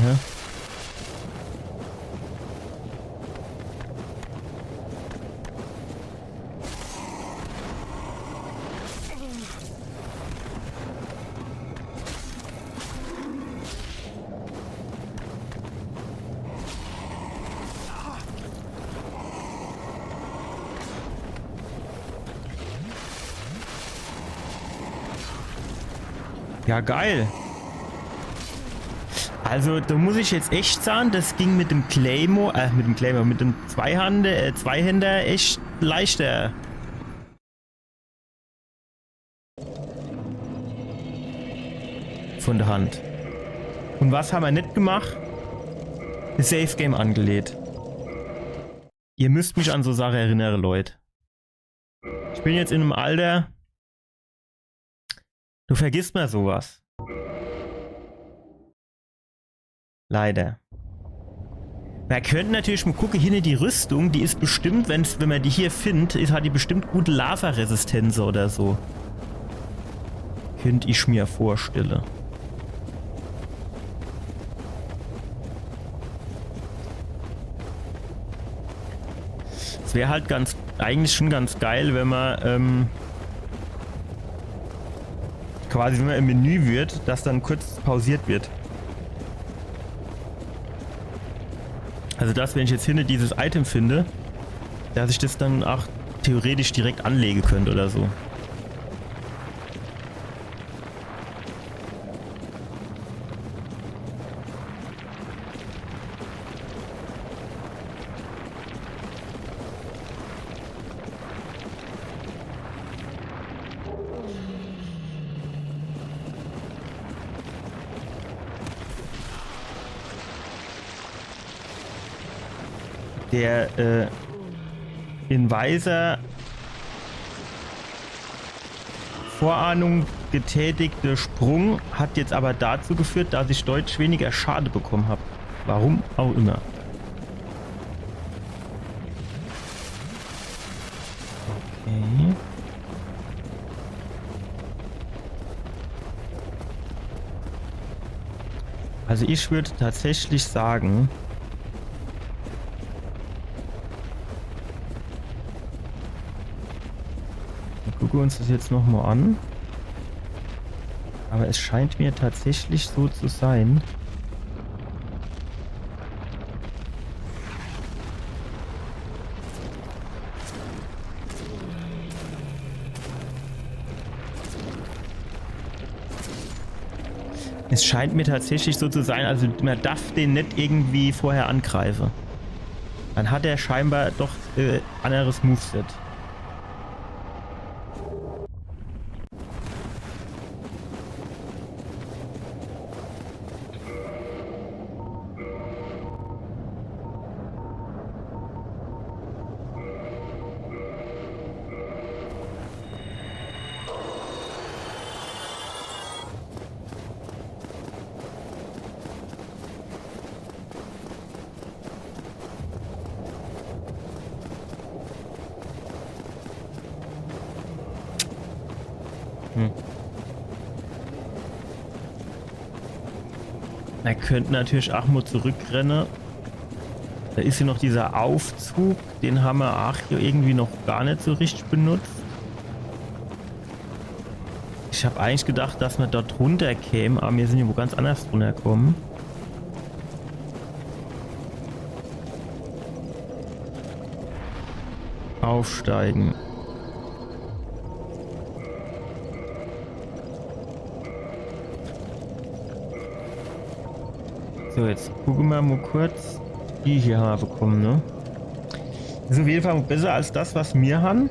Ja, geil. Also, da muss ich jetzt echt sagen, das ging mit dem Claymore, mit dem Zweihänder echt leichter. Von der Hand. Und was haben wir nicht gemacht? Das Safe Game angelegt. Ihr müsst mich an so Sachen erinnern, Leute. Ich bin jetzt in einem Alter... Du vergisst mal sowas. Leider. Man könnte natürlich mal gucken, hier die Rüstung, die ist bestimmt, wenn man die hier findet, hat die bestimmt gute Lava-Resistenz oder so. Könnte ich mir vorstellen. Es wäre halt eigentlich schon ganz geil, wenn man, quasi, wenn man im Menü wird, dass dann kurz pausiert wird. Also dass, wenn ich jetzt hinter dieses Item finde, dass ich das dann auch theoretisch direkt anlegen könnte oder so. Der in weiser Vorahnung getätigte Sprung hat jetzt aber dazu geführt, dass ich deutlich weniger Schade bekommen habe. Warum auch immer. Okay. Also ich würde tatsächlich sagen, Gucken wir uns das jetzt nochmal an. Aber es scheint mir tatsächlich so zu sein. Es scheint mir tatsächlich so zu sein, also man darf den nicht irgendwie vorher angreifen. Dann hat er scheinbar doch anderes Moveset. Er könnte natürlich auch mal zurückrennen. Da ist hier noch dieser Aufzug. Den haben wir auch hier irgendwie noch gar nicht so richtig benutzt. Ich habe eigentlich gedacht, dass wir dort runter kämen, aber wir sind hier wo ganz anders runtergekommen. Aufsteigen. So, jetzt gucken wir mal kurz. Die hier haben bekommen, ne? Das ist auf jeden Fall besser als das, was wir haben.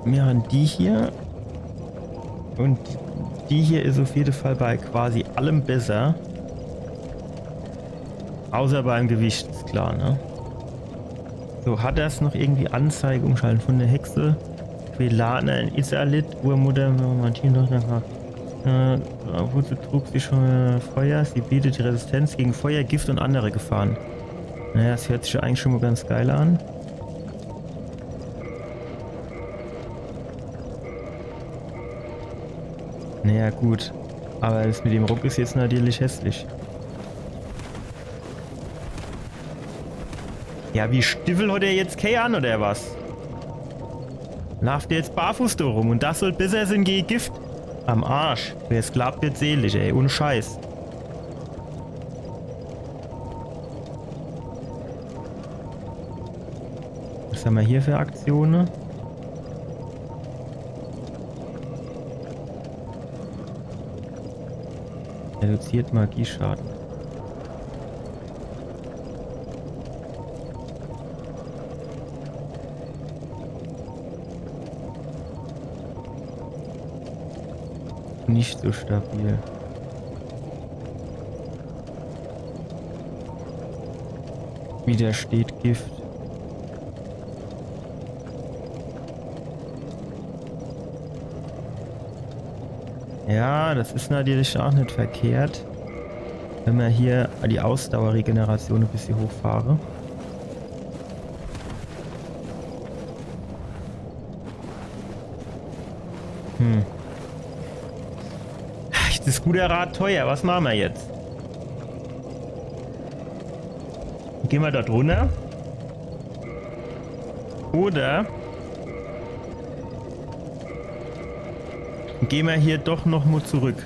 Wir haben die hier. Und die hier ist auf jeden Fall bei quasi allem besser. Außer beim Gewicht, ist klar, ne? So, hat er es noch irgendwie Anzeige umschalten von der Hexe? Quelana in Isalit, Urmutter, Martin, wozu trug sie schon Feuer? Sie bietet die Resistenz gegen Feuer, Gift und andere Gefahren. Naja, das hört sich ja eigentlich schon mal ganz geil an. Naja, gut. Aber das mit dem Rock ist jetzt natürlich hässlich. Ja, wie Stiefel hat er jetzt Kay an oder was? Lauft er jetzt barfuß da rum und das soll besser sein gegen Gift? Am Arsch. Wer es glaubt, wird selig, ey. Ohne Scheiß. Was haben wir hier für Aktionen? Reduziert Magieschaden. Nicht so stabil. Widersteht Gift. Ja, das ist natürlich auch nicht verkehrt, wenn wir hier die Ausdauerregeneration ein bisschen hochfahren. Das gute Rad teuer, was machen wir jetzt? Gehen wir dort runter? Oder gehen wir hier doch noch mal zurück?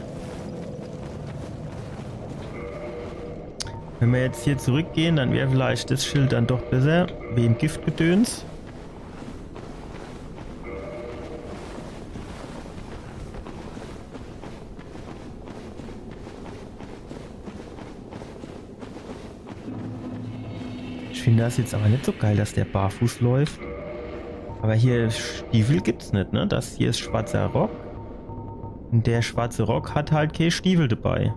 Wenn wir jetzt hier zurückgehen, dann wäre vielleicht das Schild dann doch besser, wegen Giftgedöns. Ich finde das jetzt aber nicht so geil, dass der barfuß läuft. Aber hier Stiefel gibt's nicht, ne? Das hier ist schwarzer Rock. Und der schwarze Rock hat halt keine Stiefel dabei.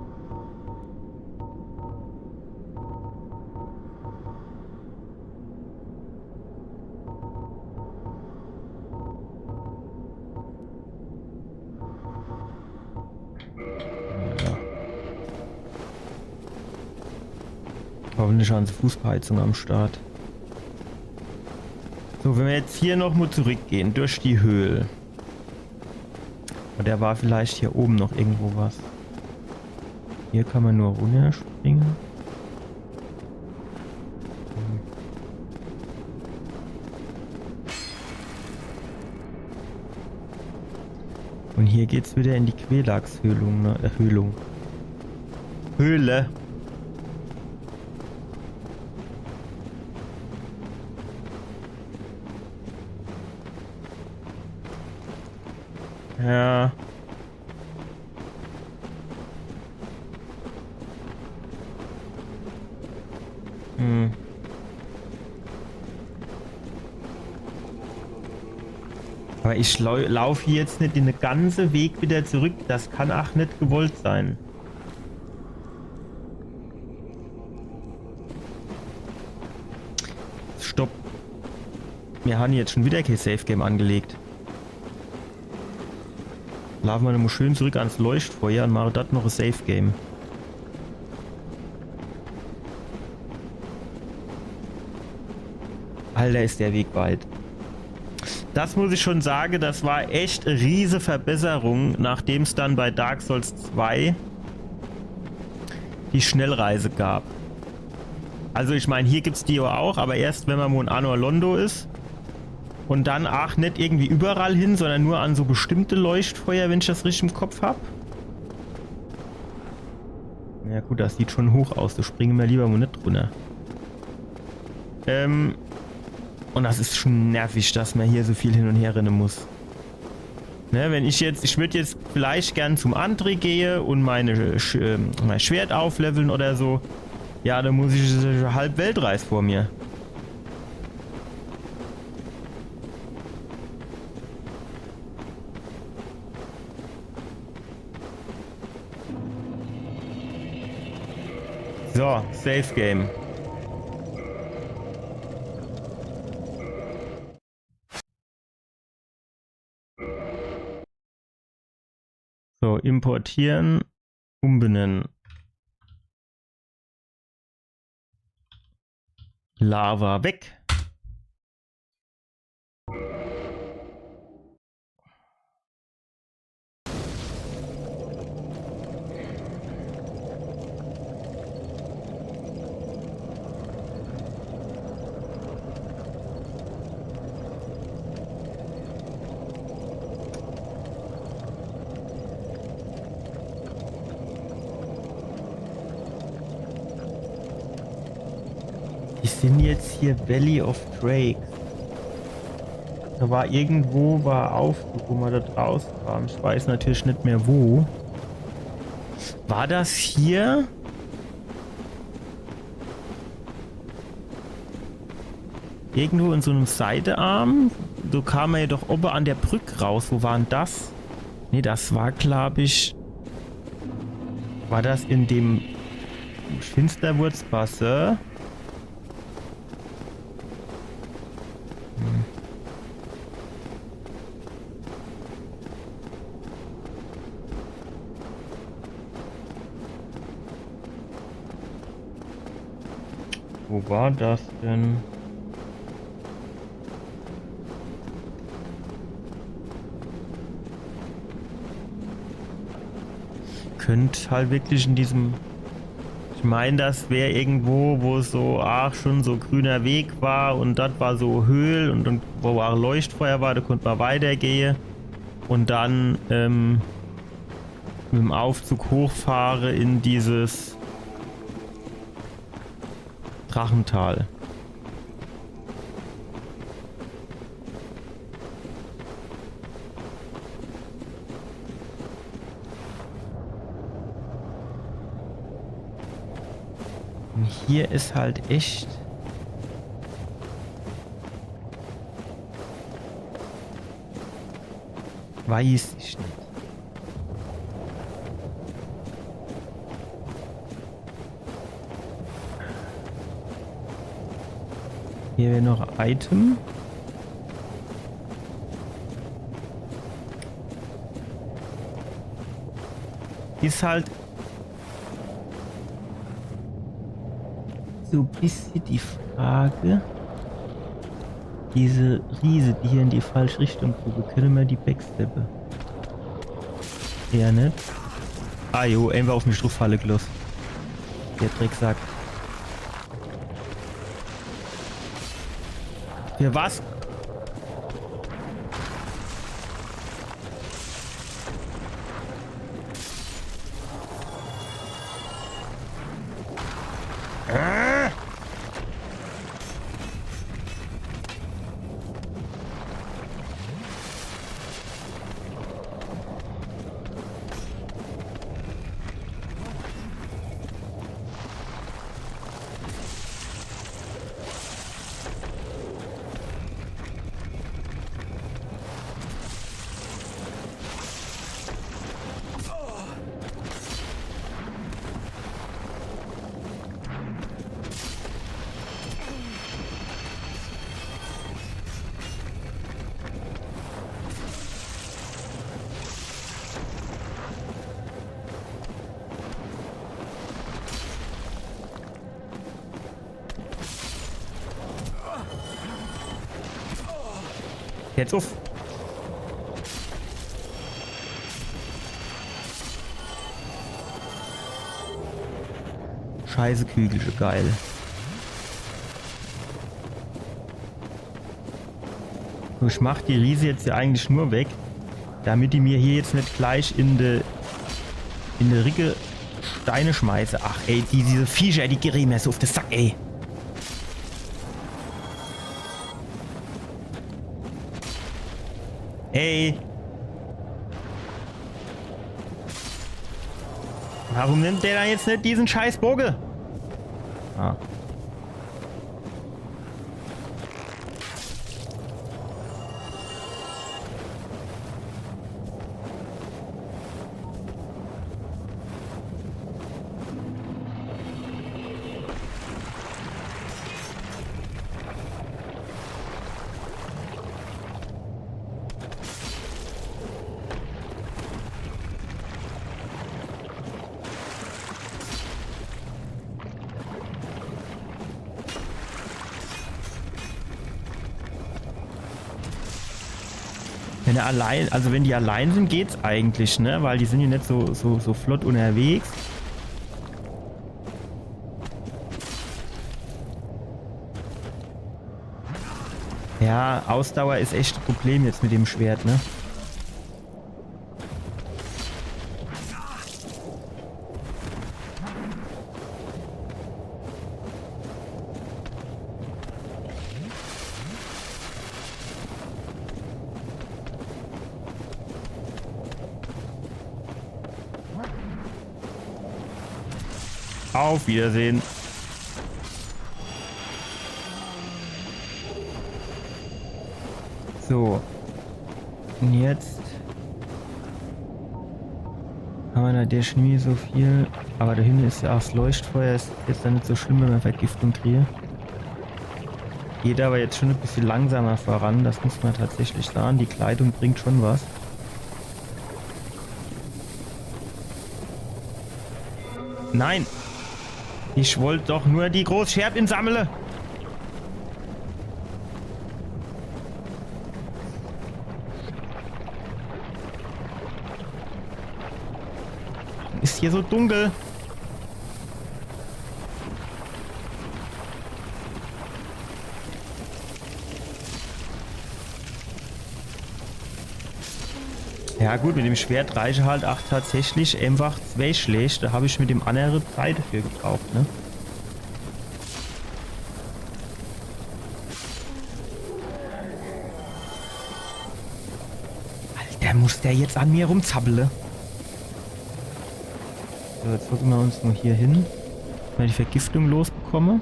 Hoffentlich haben sie Fußbeheizung am Start. So, wenn wir jetzt hier nochmal zurückgehen, durch die Höhle. Oder war vielleicht hier oben noch irgendwo was? Hier kann man nur runterspringen. Und hier geht's wieder in die Quelax-Höhlung, ne? Höhle. Ja. Aber ich laufe hier jetzt nicht den ganzen Weg wieder zurück. Das kann auch nicht gewollt sein. Stopp. Wir haben jetzt schon wieder kein Safe Game angelegt. Laufen wir nochmal schön zurück ans Leuchtfeuer und machen das noch ein Safe Game. Alter, ist der Weg weit. Das muss ich schon sagen, das war echt eine riesige Verbesserung, nachdem es dann bei Dark Souls 2 die Schnellreise gab. Also ich meine, hier gibt es die auch, aber erst wenn man mal in Anor Londo ist. Und dann auch nicht irgendwie überall hin, sondern nur an so bestimmte Leuchtfeuer, wenn ich das richtig im Kopf habe. Ja gut, das sieht schon hoch aus, da springen wir lieber mal nicht runter. Und das ist schon nervig, dass man hier so viel hin und her rennen muss. Ne, wenn ich würde jetzt vielleicht gern zum André gehe und mein Schwert aufleveln oder so. Ja, dann muss ich halb Weltreis vor mir. So, Safe Game. So, importieren, umbenennen. Lava weg. Wir sind jetzt hier Valley of Drakes. Da war irgendwo, wo man da draußen kam. Ich weiß natürlich nicht mehr wo. War das hier? Irgendwo in so einem Seitearm? So kam er jedoch oben an der Brücke raus. Wo war denn das? Ne, das war, glaube ich... War das in dem Finsterwurzwasser? Wo war das denn? Könnte halt wirklich in diesem... Ich meine, das wäre irgendwo, wo so, schon so grüner Weg war und das war so Höhl und wo auch Leuchtfeuer war, da konnte man weitergehen und dann mit dem Aufzug hochfahre in dieses Drachental. Und hier ist halt echt... Weiß ich nicht. Hier wäre noch Item. Ist halt so ein bisschen die Frage, diese Riese, die hier in die falsche Richtung guckt, können wir die backsteppen? Ja, nicht? Ah jo, einfach auf mich drauf falle gelassen. Der Drecksack. Für was? Jetzt auf. Scheiße Kügelche, geil. Ich mach die Riese jetzt hier eigentlich nur weg, damit die mir hier jetzt nicht gleich in de Ricke Steine schmeiße. Ach ey, diese Viecher, die gehen mir so auf den Sack, ey. Ey. Warum nimmt der da jetzt nicht diesen scheiß Bogen? Ah. Wenn er allein, also wenn die allein sind, geht's eigentlich, ne? Weil die sind ja nicht so flott unterwegs. Ja, Ausdauer ist echt ein Problem jetzt mit dem Schwert, ne? Auf Wiedersehen. So. Und jetzt haben wir natürlich nie so viel. Aber da hinten ist ja auch das Leuchtfeuer. Ist jetzt dann nicht so schlimm, wenn man Vergiftung kriegt. Geht aber jetzt schon ein bisschen langsamer voran. Das muss man tatsächlich sagen. Die Kleidung bringt schon was. Nein! Ich wollte doch nur die Großscherben sammeln. Ist hier so dunkel. Ja gut, mit dem Schwert reiche halt auch tatsächlich einfach 2 Schläge. Da habe ich mit dem anderen Zeit dafür gebraucht, ne? Alter, muss der jetzt an mir rumzappeln? So, jetzt gucken wir uns nur hier hin, weil ich die Vergiftung losbekomme.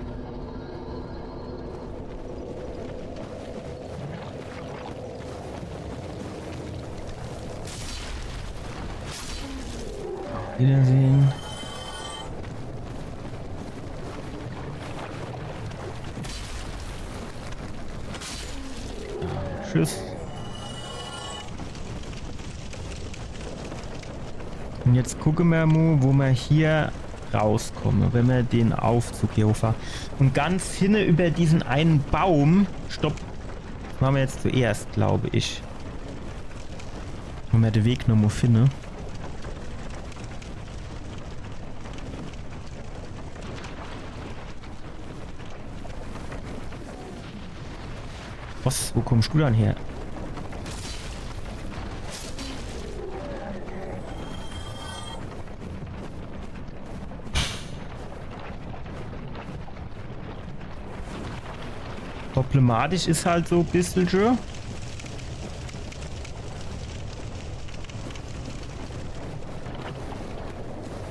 Wiedersehen. Tschüss. Und jetzt gucken wir mal, wo wir hier rauskommen, wenn wir den Aufzug hier hochfahren. Und ganz hinne über diesen einen Baum. Stopp. Das machen wir jetzt zuerst, glaube ich. Wenn wir den Weg noch mal finden. Was? Wo kommst du dann her? Problematisch ist halt so ein bisschen schon,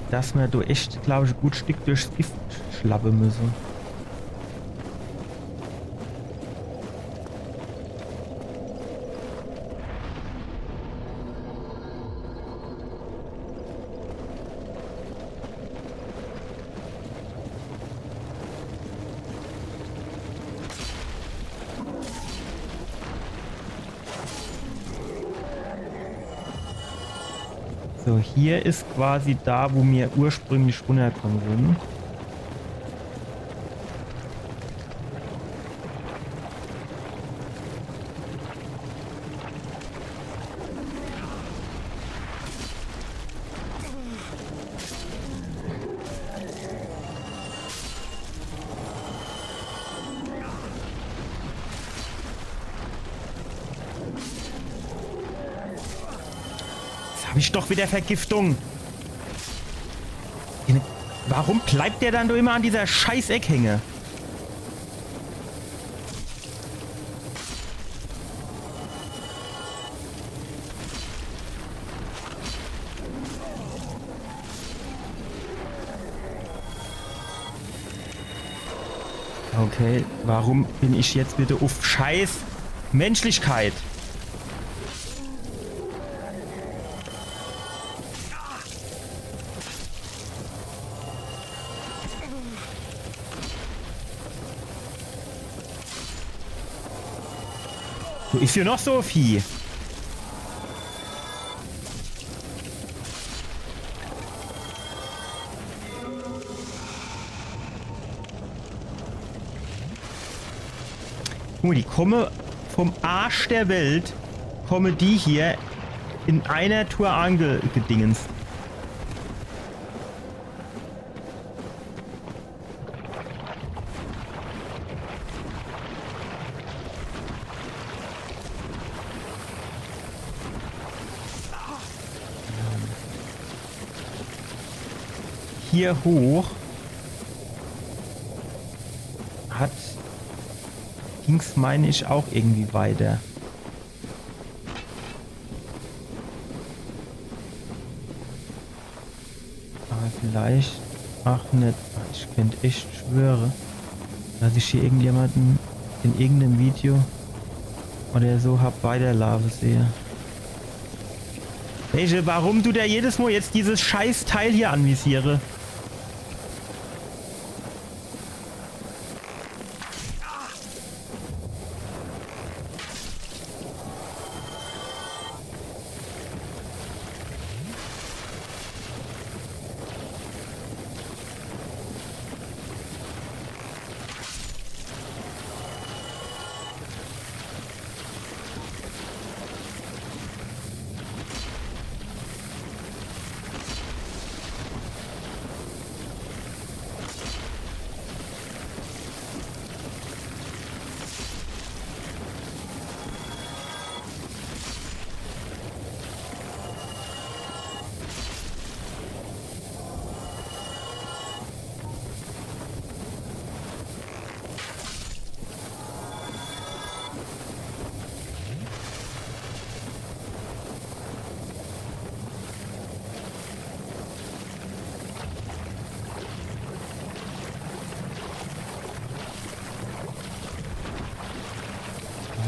dass wir da echt, glaube ich, ein gut Stück durchs Gift schlappen müssen. So, hier ist quasi da, wo wir ursprünglich runtergekommen sind. Habe ich doch wieder Vergiftung. Warum bleibt der dann doch immer an dieser scheiß Eckhänge? Okay, warum bin ich jetzt bitte auf scheiß Menschlichkeit? Wo ist hier noch so Vieh? Guck mal, die kommen vom Arsch der Welt, kommen die hier in einer Tour angedingens. Hier hoch ging's, meine ich, auch irgendwie weiter. Aber vielleicht... Ach nicht. Ich könnte echt schwören, dass ich hier irgendjemanden in irgendeinem Video oder so hab weiterlaufen sehe. Welche, warum du da jedes Mal jetzt dieses scheiß Teil hier anvisiere?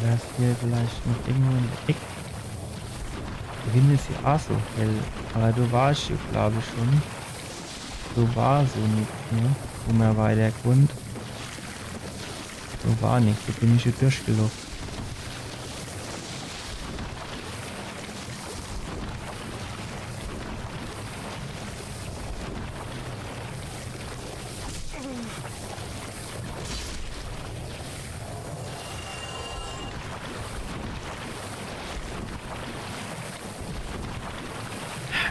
Das hier vielleicht noch irgendwo in der Ecke. Der Himmel ist hier auch so hell. Aber du warst hier, glaube ich, schon. So war so nichts, ne? Wo man weiterkommt. So war nichts. So bin ich hier durchgelaufen.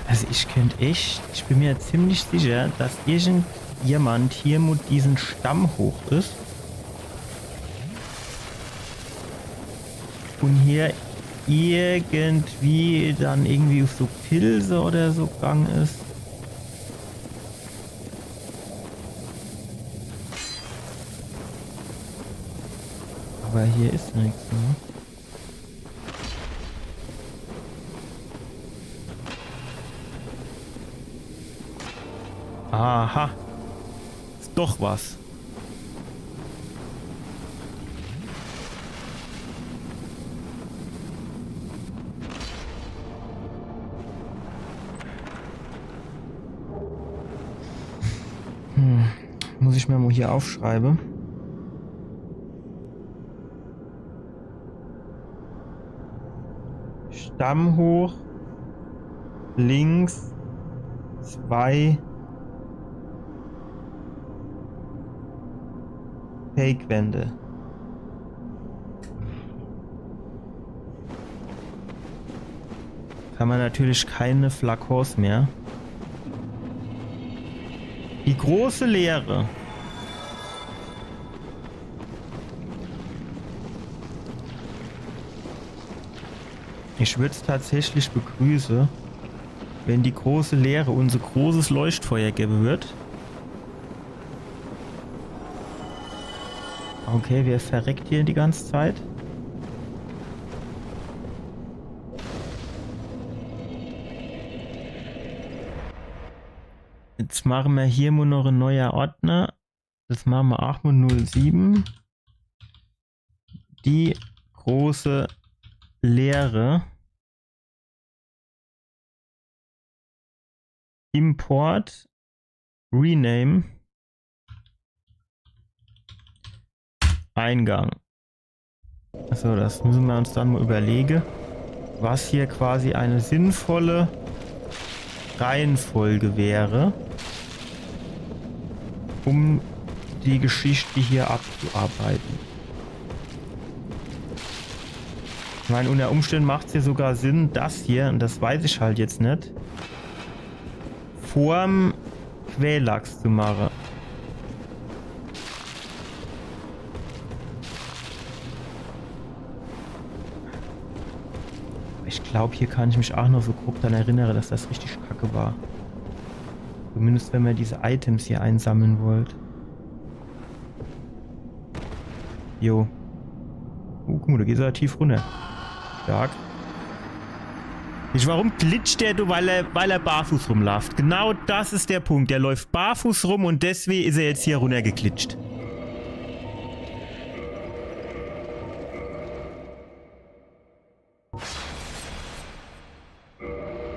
Also ich könnte echt, ich bin mir ziemlich sicher, dass irgendjemand hier mit diesem Stamm hoch ist und hier irgendwie dann irgendwie auf so Pilze oder so gegangen ist. Aber hier ist nichts, ne? Aha. Ist doch was. Muss ich mir mal hier aufschreiben. Stamm hoch. Links. 2. Fake-Wände. Kann man natürlich keine Flakons mehr. Die große Leere. Ich würde es tatsächlich begrüßen, wenn die große Leere unser großes Leuchtfeuer geben wird. Okay, wer verreckt hier die ganze Zeit? Jetzt machen wir hier nur noch ein neuer Ordner. Das machen wir auch mit 07. Die große Leere. Import. Rename. Eingang. Also das müssen wir uns dann mal überlegen, was hier quasi eine sinnvolle Reihenfolge wäre, um die Geschichte hier abzuarbeiten. Ich meine, unter Umständen macht es hier sogar Sinn, das hier, und das weiß ich halt jetzt nicht, vorm Quellachs zu machen. Ich glaube, hier kann ich mich auch noch so grob daran erinnern, dass das richtig kacke war. Zumindest wenn man diese Items hier einsammeln wollt. Jo. Oh, guck mal, da geht er tief runter. Stark. Warum glitscht der, weil er barfuß rumläuft? Genau das ist der Punkt. Der läuft barfuß rum und deswegen ist er jetzt hier runtergeglitscht.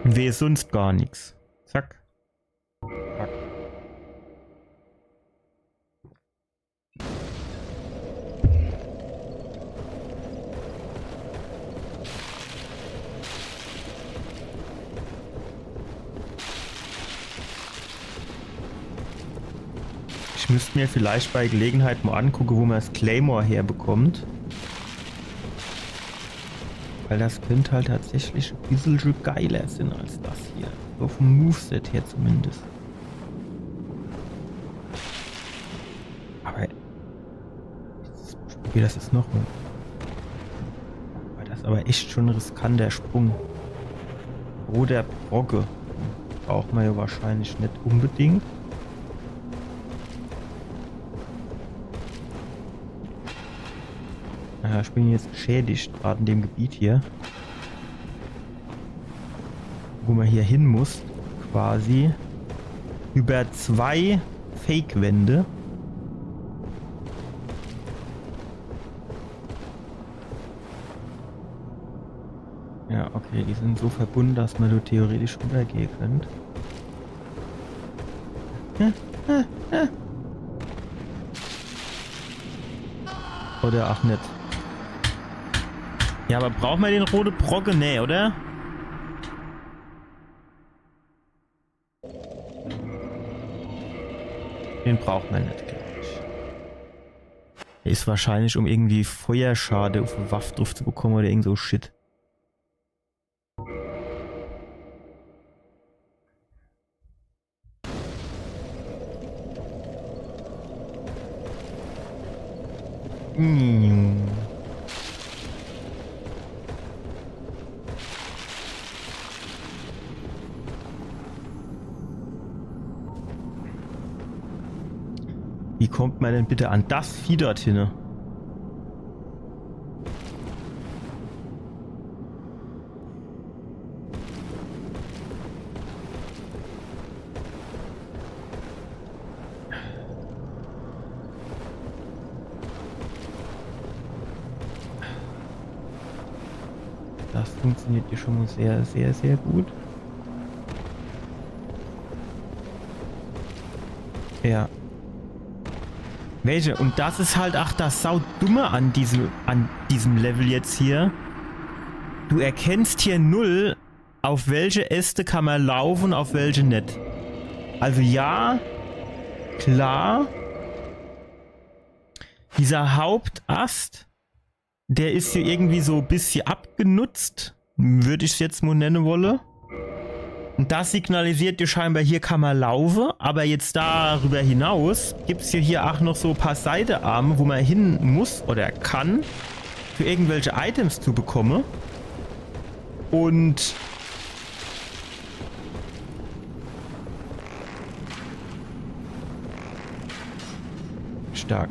Und wer ist sonst gar nichts. Zack. Zack. Ich müsste mir vielleicht bei Gelegenheit mal angucken, wo man das Claymore herbekommt. Weil das könnte halt tatsächlich ein bisschen geiler sein als das hier. So vom Moveset her zumindest. Aber ich probiere das jetzt nochmal. Das ist aber echt schon ein riskanter Sprung. Roter Brocke. Braucht man ja wahrscheinlich nicht unbedingt. Ich bin jetzt geschädigt, gerade in dem Gebiet hier. Wo man hier hin muss, quasi. Über 2 Fake-Wände. Ja, okay, die sind so verbunden, dass man so theoretisch rübergehen könnte. Oder auch nicht. Ja, aber braucht man den roten Brocke? Nee, oder? Den braucht man nicht, glaube ich. Der ist wahrscheinlich, um irgendwie Feuerschade auf eine Waffe drauf zu bekommen oder irgend so Shit. Wie kommt man denn bitte an das Vieh dorthin? Das funktioniert hier schon mal sehr, sehr, sehr gut. Ja. Welche? Und das ist halt auch das Saudumme an diesem Level jetzt hier. Du erkennst hier null, auf welche Äste kann man laufen, auf welche nicht. Also ja, klar. Dieser Hauptast, der ist hier irgendwie so ein bisschen abgenutzt, würde ich es jetzt mal nennen wollen. Und das signalisiert dir scheinbar, hier kann man laufen, aber jetzt darüber hinaus gibt es hier auch noch so ein paar Seitearme, wo man hin muss oder kann, für irgendwelche Items zu bekommen. Und stark.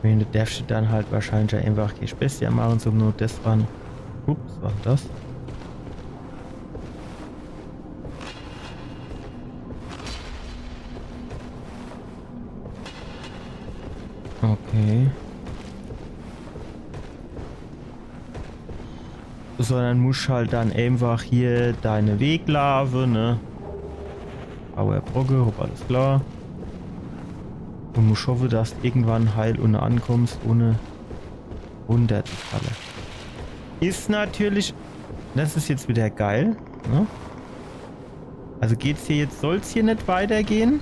Du darfst dann halt wahrscheinlich einfach die Spezies machen, zum Not das ran. Ups, was war das? Okay. Sondern musst halt dann einfach hier deine Weglarve, ne? Auer Brocke, hopp, alles klar. Und muss hoffen, dass du irgendwann heil ohne ankommst, ohne Falle. Ist natürlich, das ist jetzt wieder geil, ne? Also geht's hier jetzt, soll's hier nicht weitergehen?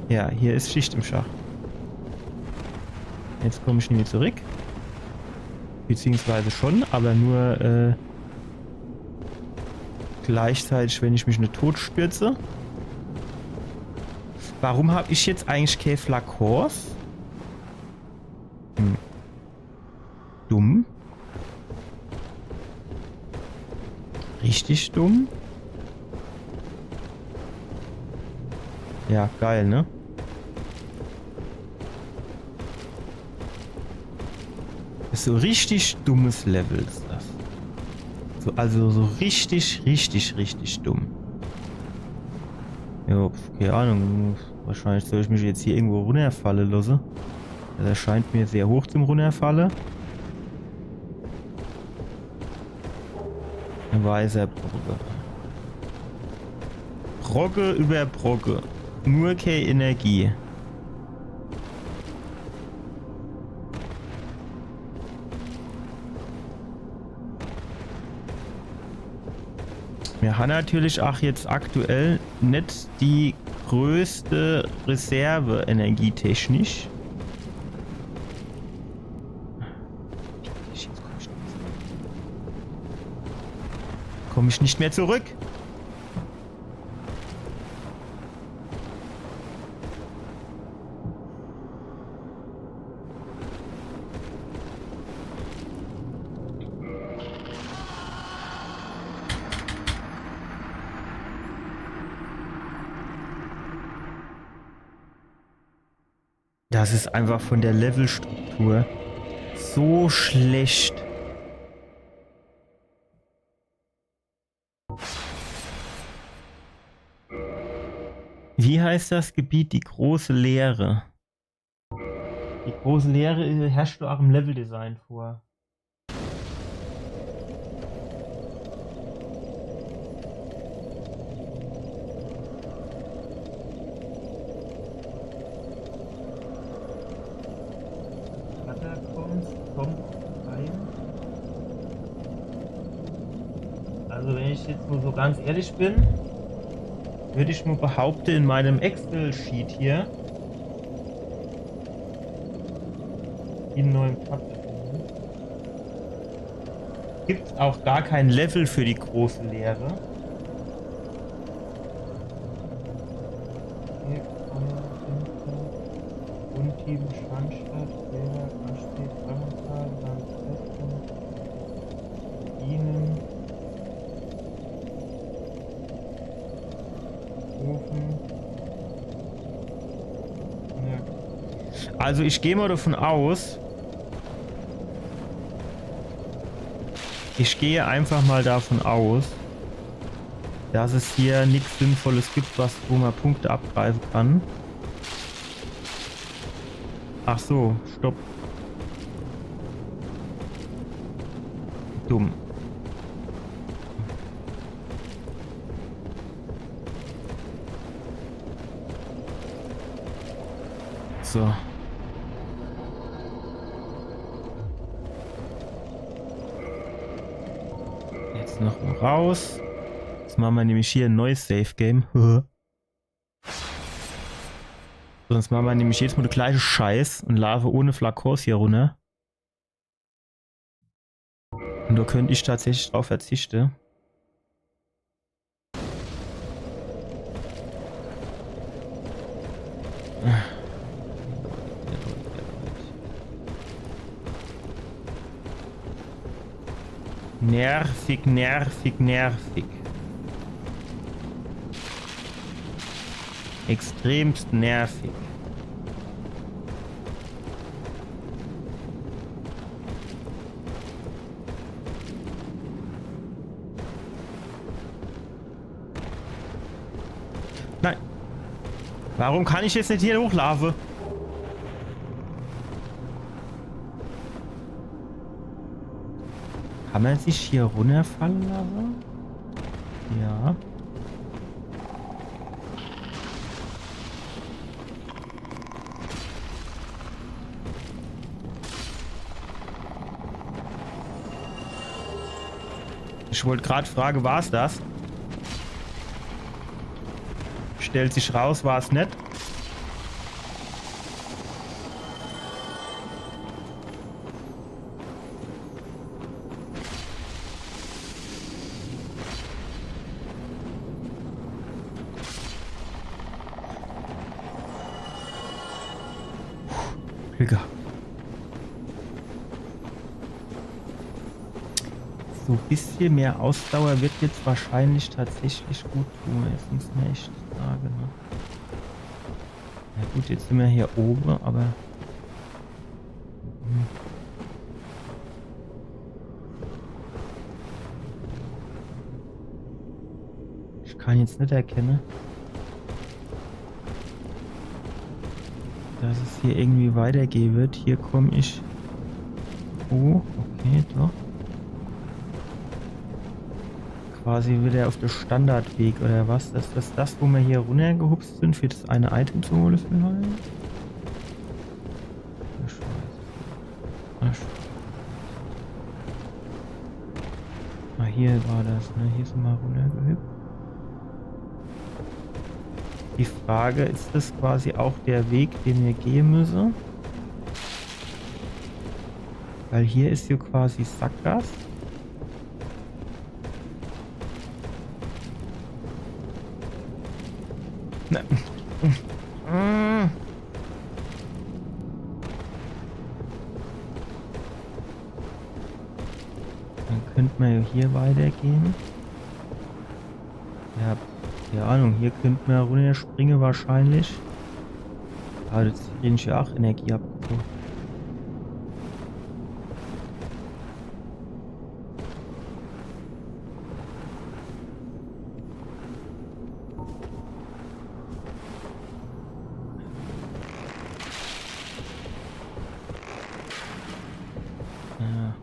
Ja, hier ist Schicht im Schacht. Jetzt komme ich nicht mehr zurück. Beziehungsweise schon, aber nur gleichzeitig, wenn ich mich nicht totstürze. Warum habe ich jetzt eigentlich keine Flakors? Dumm. Richtig dumm. Ja, geil, ne? Ist so richtig dummes Level ist das. So, also so richtig dumm. Jo, keine Ahnung. Wahrscheinlich soll ich mich jetzt hier irgendwo runterfallen lassen. Das erscheint mir sehr hoch zum Runterfallen. Ein weißer Brocke. Brocke über Brocke. Nur keine Energie. Wir haben natürlich auch jetzt aktuell nicht die größte Reserve energietechnisch. Komme ich nicht mehr zurück. Das ist einfach von der Levelstruktur so schlecht. Wie heißt das Gebiet? Die große Leere. Die große Leere herrscht auch im Leveldesign vor. Kommt rein. Also wenn ich jetzt nur so ganz ehrlich bin, würde ich nur behaupten, in meinem Excel-Sheet hier in neuen Tab gibt es auch gar kein Level für die große Leere. Unteam, Schandstadt, Felder, Anstieg, Rammental, Landfesten, Ihnen, Ofen. Ja. Also ich gehe mal davon aus, ich gehe einfach mal davon aus, dass es hier nichts Sinnvolles gibt, wo man Punkte abgreifen kann. Ach so, stopp. Dumm. So. Jetzt noch mal raus. Jetzt machen wir nämlich hier ein neues Safe Game. Sonst machen wir nämlich jetzt mal den gleichen Scheiß und laufe ohne Flakors hier runter. Und da könnte ich tatsächlich drauf verzichten. Nervig, nervig, nervig. Extremst nervig. Nein. Warum kann ich jetzt nicht hier hochlaufen? Kann man sich hier runterfallen lassen? Ja. Ich wollte gerade fragen, war es das? Stellt sich raus, war es nicht. Glück. So ein bisschen mehr Ausdauer wird jetzt wahrscheinlich tatsächlich gut tun. Jetzt muss man echt sagen. Ne? Ja gut, jetzt sind wir hier oben, aber... Ich kann jetzt nicht erkennen, dass es hier irgendwie weitergehen wird. Hier komme ich... Oh, okay, doch. Quasi wieder auf der Standardweg oder was? Das ist das, wo wir hier runtergehupst sind, für das eine Item zu holen vielleicht? Ah, hier war das, ne? Hier sind wir runtergehüpft. Die Frage, ist das quasi auch der Weg, den wir gehen müssen? Weil hier ist hier quasi Sackgasse. Ne. Dann könnte man ja hier weitergehen. Ja, keine Ahnung, hier könnte man runter springen wahrscheinlich. Aber das kriege ich ja auch Energie ab. Ja.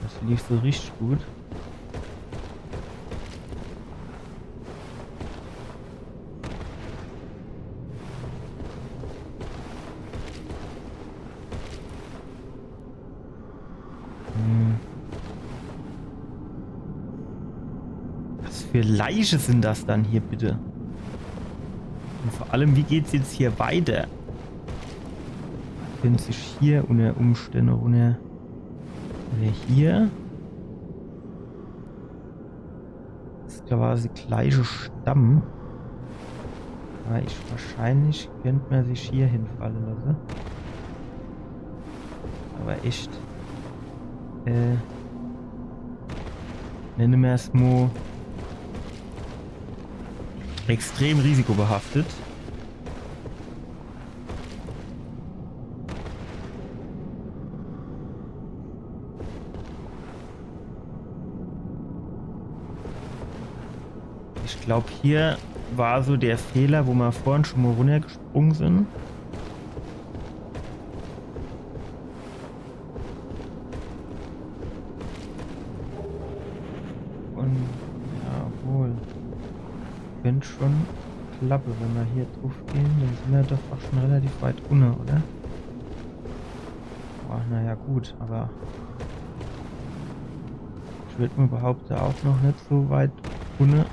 Das lief so richtig gut. Was für Leiche sind das dann hier bitte? Und vor allem, wie geht's jetzt hier weiter? Können sich hier unter Umständen runter oder hier? Das ist quasi gleiche Stamm. Aber wahrscheinlich könnte man sich hier hinfallen lassen. Aber echt. Nennen wir es mal extrem risikobehaftet. Ich glaube, hier war so der Fehler, wo wir vorhin schon mal runtergesprungen sind. Und ja, obwohl, könnte schon klappen, wenn wir hier drauf gehen, dann sind wir doch auch schon relativ weit unten, oder? Boah, naja gut, aber ich würde mir behaupten, auch noch nicht so weit unten.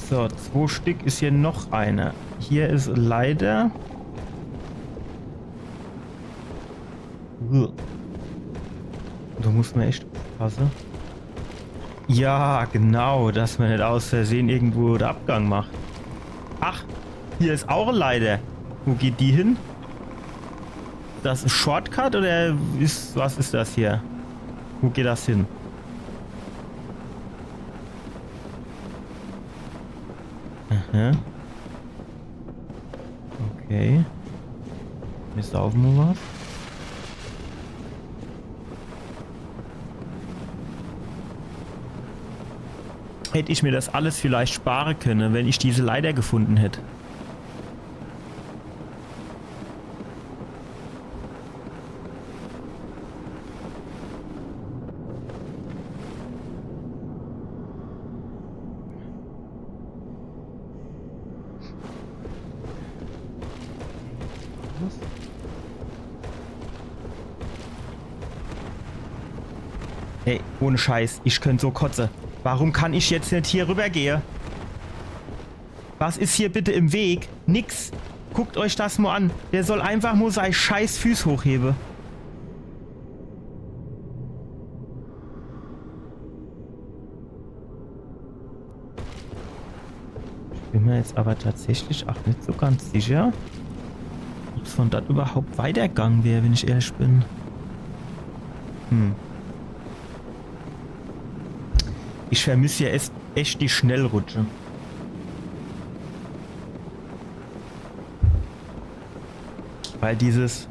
So, 2 Stück ist hier noch einer. Hier ist leider... Da muss man echt aufpassen. Ja, genau, dass man nicht aus Versehen irgendwo den Abgang macht. Ach, hier ist auch eine Leiter. Wo geht die hin? Das ein Shortcut oder was ist das hier? Wo geht das hin? Aha. Okay. Wir saufen mal was. Hätte ich mir das alles vielleicht sparen können, wenn ich diese Leiter gefunden hätte. Ey, ohne Scheiß, ich könnte so kotzen. Warum kann ich jetzt nicht hier rübergehen? Was ist hier bitte im Weg? Nix. Guckt euch das mal an. Der soll einfach nur seine scheiß Füße hochheben. Ich bin mir jetzt aber tatsächlich auch nicht so ganz sicher, ob es von dort überhaupt weitergegangen wäre, wenn ich ehrlich bin. Ich vermisse ja echt die Schnellrutsche. Weil dieses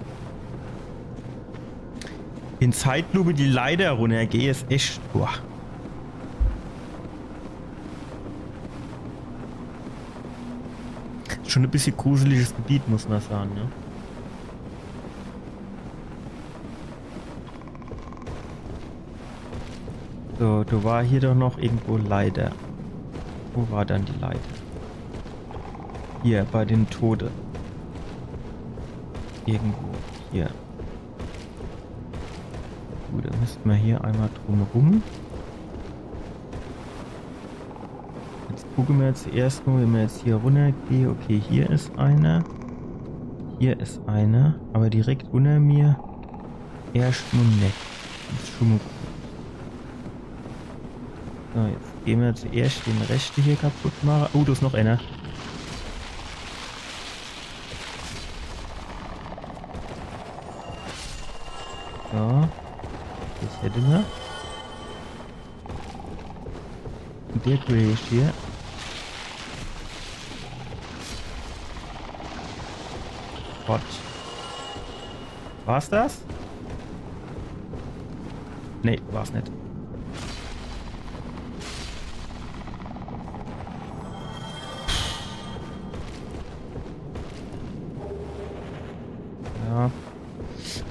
in Zeitlupe die Leiter runtergehe ist echt... Boah. Ist schon ein bisschen gruseliges Gebiet, muss man sagen, ne? So, du war hier doch noch irgendwo Leiter. Wo war dann die Leiter? Hier, bei den Tode. Irgendwo. Hier. Gut, dann müssten wir hier einmal drumherum. Jetzt gucken wir zuerst nur, wenn wir jetzt hier runter gehen. Okay, hier ist einer. Hier ist einer. Aber direkt unter mir erst nur nicht. Das ist schon mal gut. So, jetzt gehen wir zuerst den rechten hier kaputt machen. Oh, da ist noch einer. So. Das hätten wir. Und der Crash hier. Gott. War's das? Nee, war's nicht. Ja.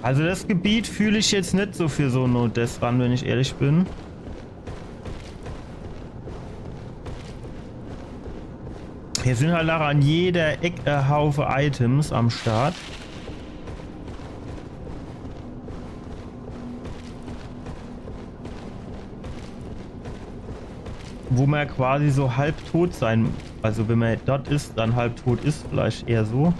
Also das Gebiet fühle ich jetzt nicht so für so No Death Run, wenn ich ehrlich bin. Hier sind halt nachher an jeder Ecke Haufe Items am Start. Wo man quasi so halb tot sein, also wenn man dort ist, dann halb tot ist, vielleicht eher so.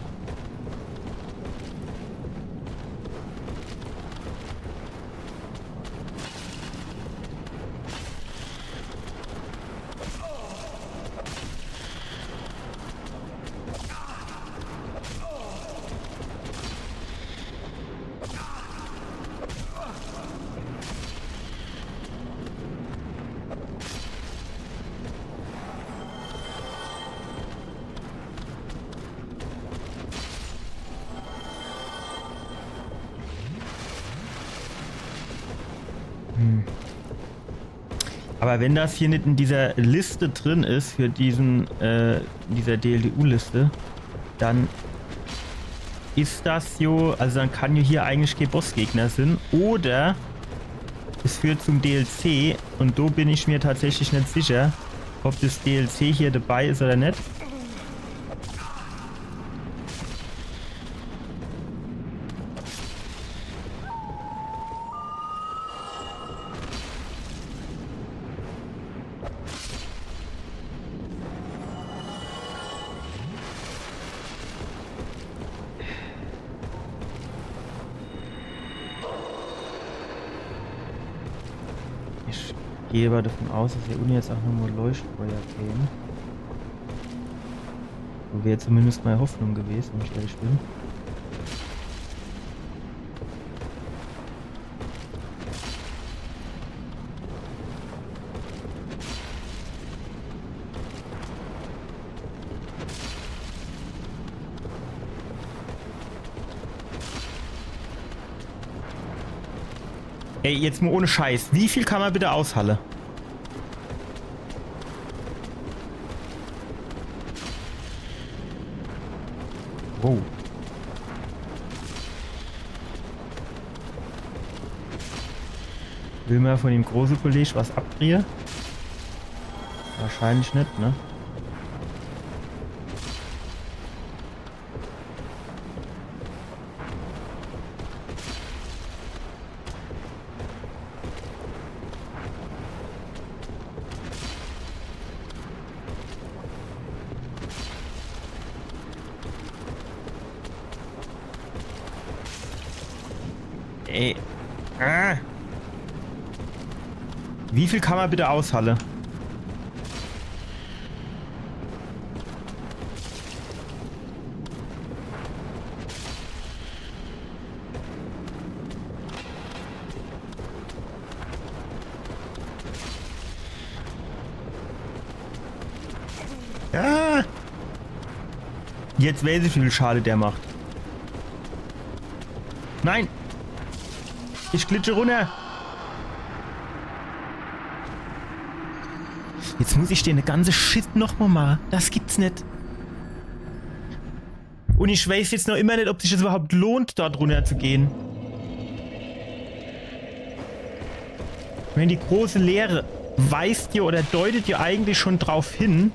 Aber wenn das hier nicht in dieser Liste drin ist, für diesen, dieser DLDU-Liste, dann ist das jo, also dann kann ja hier eigentlich kein Bossgegner sind. Oder es führt zum DLC und da bin ich mir tatsächlich nicht sicher, ob das DLC hier dabei ist oder nicht. Ich gehe aber davon aus, dass wir unten jetzt auch nochmal Leuchtfeuer gehen. So wäre zumindest meine Hoffnung gewesen, wenn ich ehrlich bin. Ey, jetzt mal ohne Scheiß. Wie viel kann man bitte aushalten? Wow. Will man von dem großen Kollegen was abdrehen? Wahrscheinlich nicht, ne? Ey. Ah. Wie viel kann man bitte aushalten? Ah. Jetzt weiß ich, wie viel Schade der macht. Nein! Ich glitsche runter! Jetzt muss ich dir eine ganze Shit nochmal machen. Das gibt's nicht. Und ich weiß jetzt noch immer nicht, ob sich das überhaupt lohnt, dort runter zu gehen. Wenn die große Leere weist dir oder deutet dir eigentlich schon drauf hin.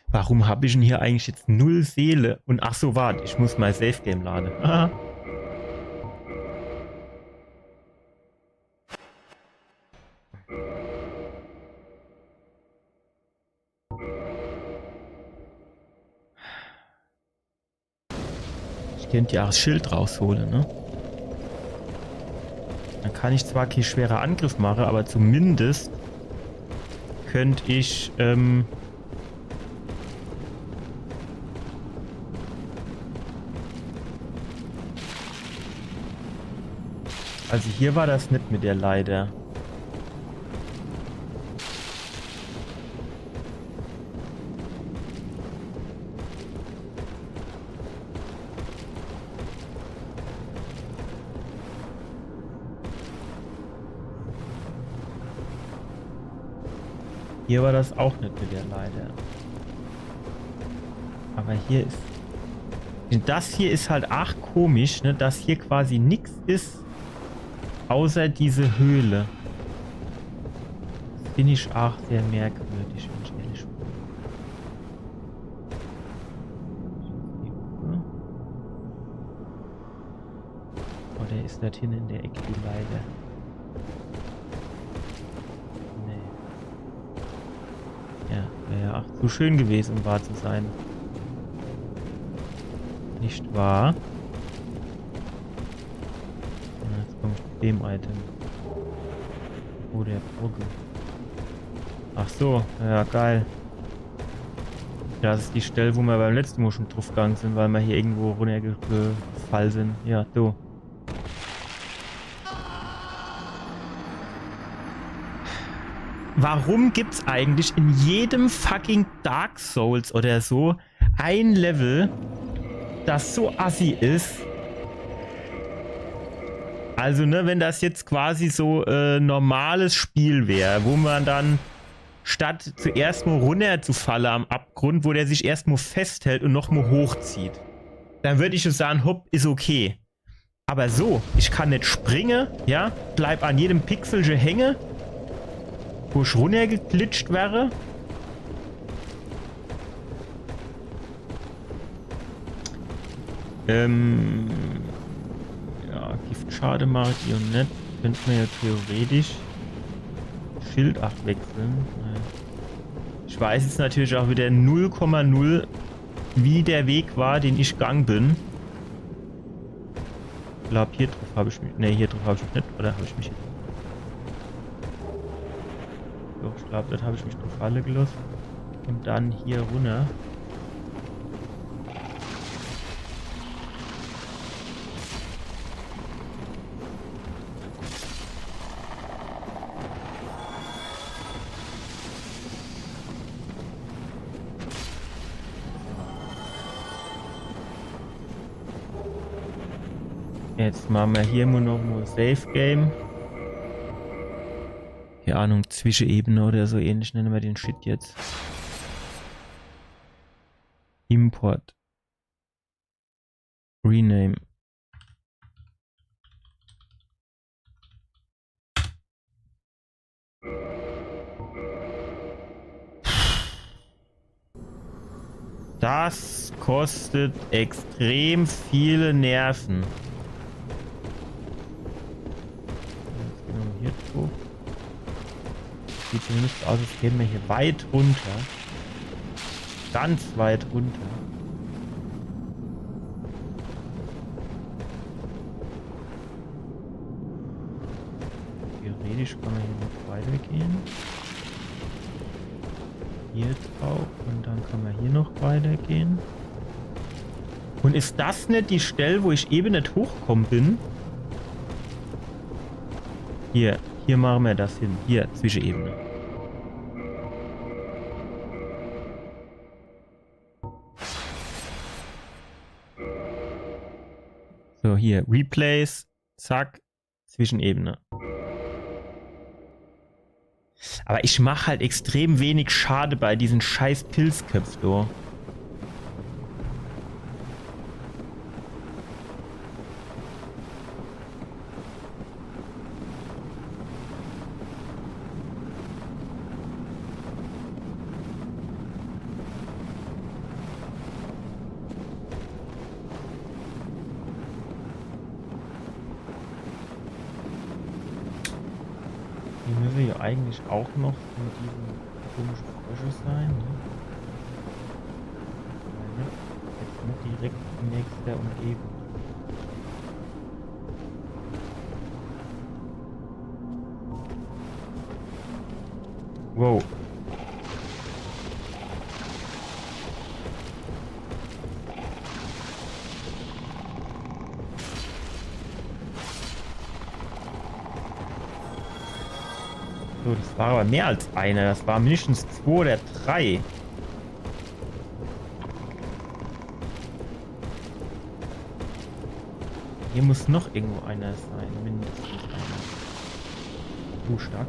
Warum habe ich denn hier eigentlich jetzt 0 Seele? Und ach so, warte, ich muss mal Safe Game laden. Aha. Ich könnte ja auch das Schild rausholen, ne? Dann kann ich zwar keinen schwerer Angriff machen, aber zumindest könnte ich, also hier war das nicht mit der Leiter. Hier war das auch nicht mit der Leiter. Aber hier ist... Das hier ist halt arg komisch, ne? Dass hier quasi nichts ist, außer diese Höhle. Das finde ich auch sehr merkwürdig, wenn ich ehrlich bin. Oh, der ist dort hinten in der Ecke, die Leiter. Ja, wäre ja auch zu schön gewesen, um wahr zu sein. Nicht wahr? Na, jetzt komme ich mit dem Item. Oh, der Brücke. Ach so, ja, geil. Das ist die Stelle, wo wir beim letzten Mal schon drauf gegangen sind, weil wir hier irgendwo runtergefallen sind. Ja, du. Warum gibt's eigentlich in jedem fucking Dark Souls oder so ein Level, das so assi ist? Also, ne, wenn das jetzt quasi so normales Spiel wäre, wo man dann statt zuerst mal runterzufallen am Abgrund, wo der sich erst mal festhält und noch mal hochzieht, dann würde ich so sagen, hopp, ist okay. Aber so, ich kann nicht springen, ja, bleib an jedem Pixelchen hängen, wo ich runtergeglitscht wäre. Ja, Giftschade mache ich hier nicht. Könnte man ja theoretisch Schild 8 wechseln. Ich weiß jetzt natürlich auch wieder 0,0, wie der Weg war, den ich gegangen bin. Ich glaube, hier drauf habe ich mich. Ne, hier drauf habe ich mich nicht. Oder habe ich mich. Doch, ich glaube, das habe ich mich drauf alle gelassen. Und dann hier runter. Jetzt machen wir hier immer noch mal Safe Game. Keine Ahnung, Zwischenebene oder so ähnlich nennen wir den Shit jetzt. Import. Rename. Das kostet extrem viele Nerven. Jetzt gehen wir hier drauf. Sieht zumindest aus, als gehen wir hier weit runter. Ganz weit runter. Theoretisch kann man hier noch weitergehen. Hier drauf und dann kann man hier noch weitergehen. Und ist das nicht die Stelle, wo ich eben nicht hochgekommen bin? Hier machen wir das hin. Hier, Zwischenebene. So, hier, Replace, zack, Zwischenebene. Aber ich mache halt extrem wenig Schade bei diesen scheiß Pilzköpfen, du. Die müssen ja eigentlich auch noch mit diesen komischen Frösche sein. Ne? Jetzt nicht direkt in nächster Umgebung. Wow. So, das war aber mehr als einer. Das war mindestens 2 oder 3. Hier muss noch irgendwo einer sein. Mindestens einer. So stark.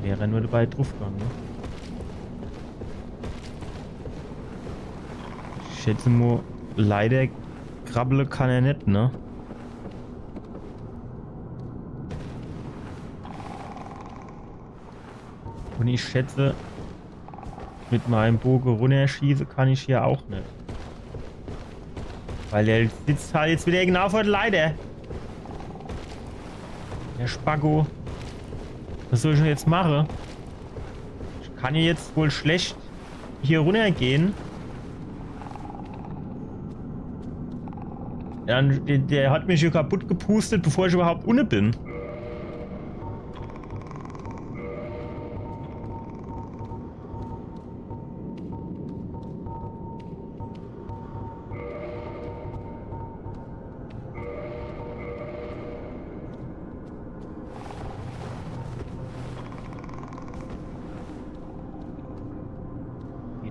Wäre nur dabei draufgegangen, ne? Ich schätze mal, leider krabbeln kann er nicht, ne? Und ich schätze, mit meinem Bogen runterschießen kann ich hier auch nicht. Weil der sitzt halt jetzt wieder genau vor der Leiter. Der Spaggo. Was soll ich denn jetzt machen? Ich kann hier jetzt wohl schlecht hier runtergehen. Der hat mich hier kaputt gepustet, bevor ich überhaupt unten bin.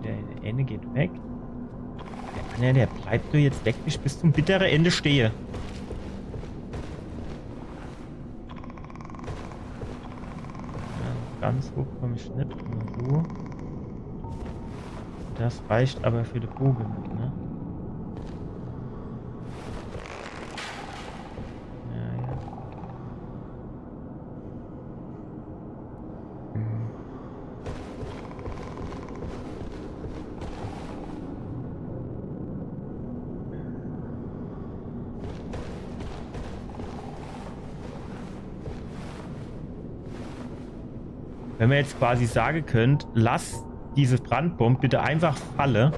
Der Ende geht weg. Der bleibt nur jetzt weg, bis ich bis zum bitteren Ende stehe. Ja, ganz hoch komme ich nicht. Nur so. Das reicht aber für den Bogen nicht, ne? Ja, ja. Wenn man jetzt quasi sagen könnt, lass diese Brandbombe bitte einfach fallen.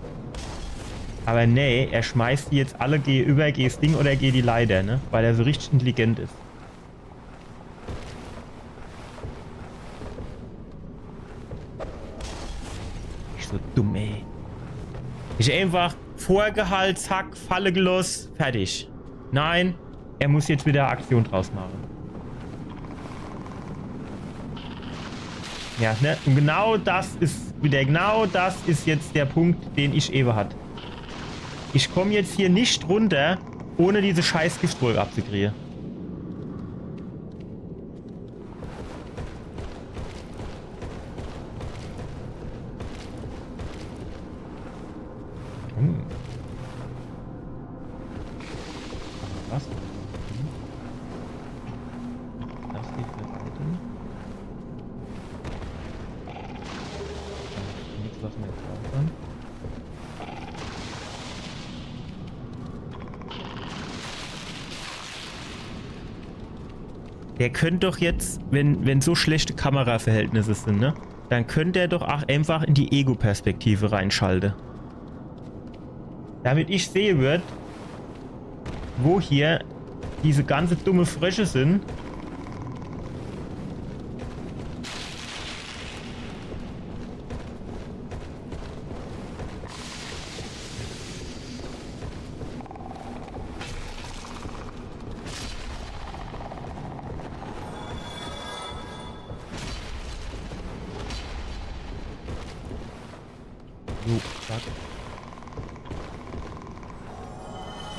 Aber nee, er schmeißt die jetzt alle über G's Ding oder G die Leiter, ne? Weil er so richtig intelligent ist. Ich so dumm, ey. Ich einfach Vorgehalt, zack, Falle gelost, fertig. Nein, er muss jetzt wieder Aktion draus machen. Ja, ne? Und genau das ist jetzt der Punkt, den ich eben hatte. Ich komme jetzt hier nicht runter, ohne diese scheiß Giftwolke abzukriegen. Was? Das geht für weiter. Nichts, was wir jetzt brauchen. Der könnte doch jetzt, wenn so schlechte Kameraverhältnisse sind, ne? Dann könnte er doch auch einfach in die Ego-Perspektive reinschalten. Damit ich sehe wird, wo hier diese ganze dumme Frösche sind. So, zack.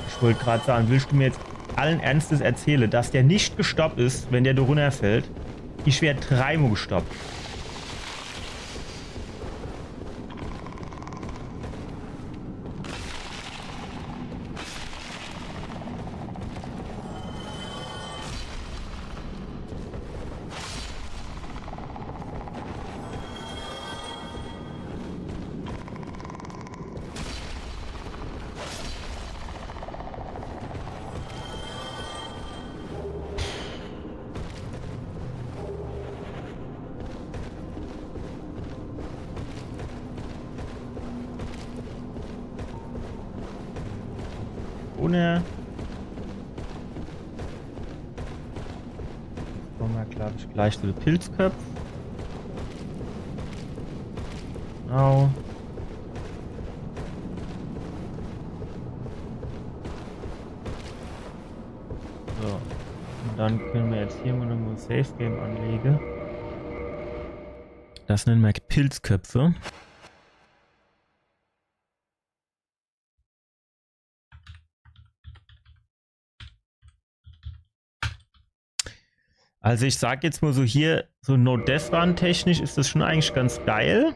Ich wollte gerade sagen, willst du mir jetzt allen Ernstes erzählen, dass der nicht gestoppt ist, wenn der da runterfällt? Ich wäre dreimal gestoppt. Ohne. Kommen wir, glaube ich, gleich zu den Pilzköpfen. Genau. So. Und dann können wir jetzt hier mal ein Safe Game anlegen. Das nennen wir Pilzköpfe. Also ich sag jetzt mal so hier, so No-Death-Run technisch ist das schon eigentlich ganz geil.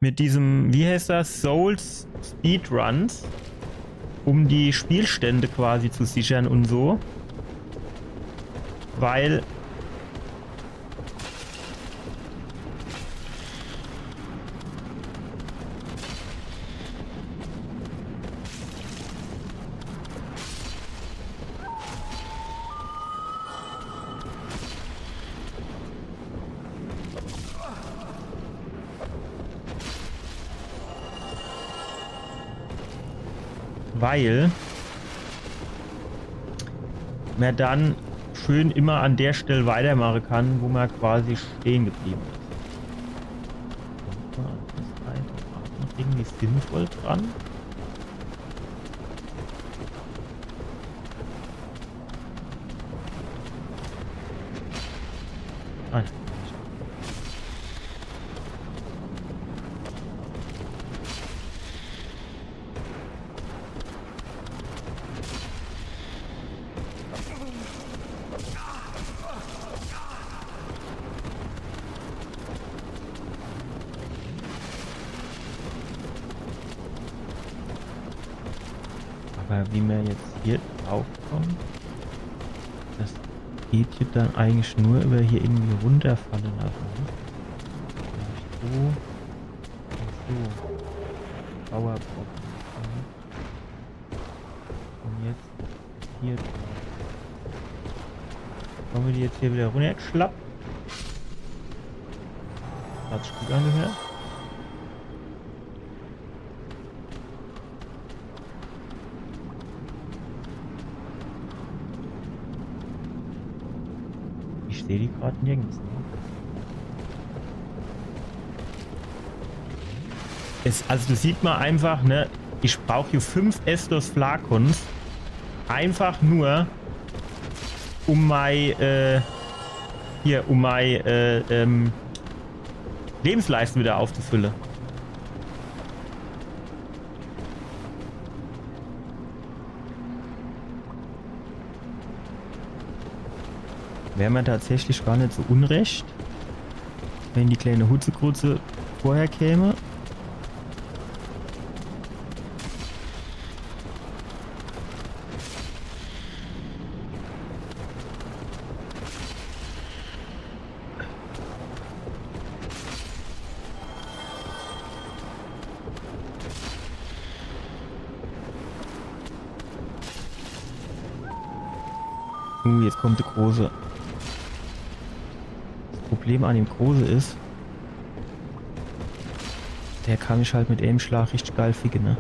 Mit diesem, wie heißt das, Souls Speedruns, um die Spielstände quasi zu sichern und so. Weil man dann schön immer an der Stelle weitermachen kann, wo man quasi stehen geblieben ist. Das ist noch irgendwie sinnvoll dran. Ah, aber wie man jetzt hier drauf kommt, das geht hier dann eigentlich nur über hier irgendwie runterfallen lassen. Ne? So und so. Powerpop. Und jetzt hier drauf. Kommen wir die jetzt hier wieder runtergeschlappt? Hat sich gut angehört. Ich sehe die gerade nirgends. Also das sieht man einfach, ne? Ich brauche hier 5 Estus Flakons. Einfach nur, um meine Lebensleiste wieder aufzufüllen. Wäre mir tatsächlich gar nicht so unrecht, wenn die kleine Hutzekrutze vorher käme. Jetzt kommt der Große. Das Problem an dem Große ist, der kann mich halt mit einem Schlag richtig geil ficken, ne?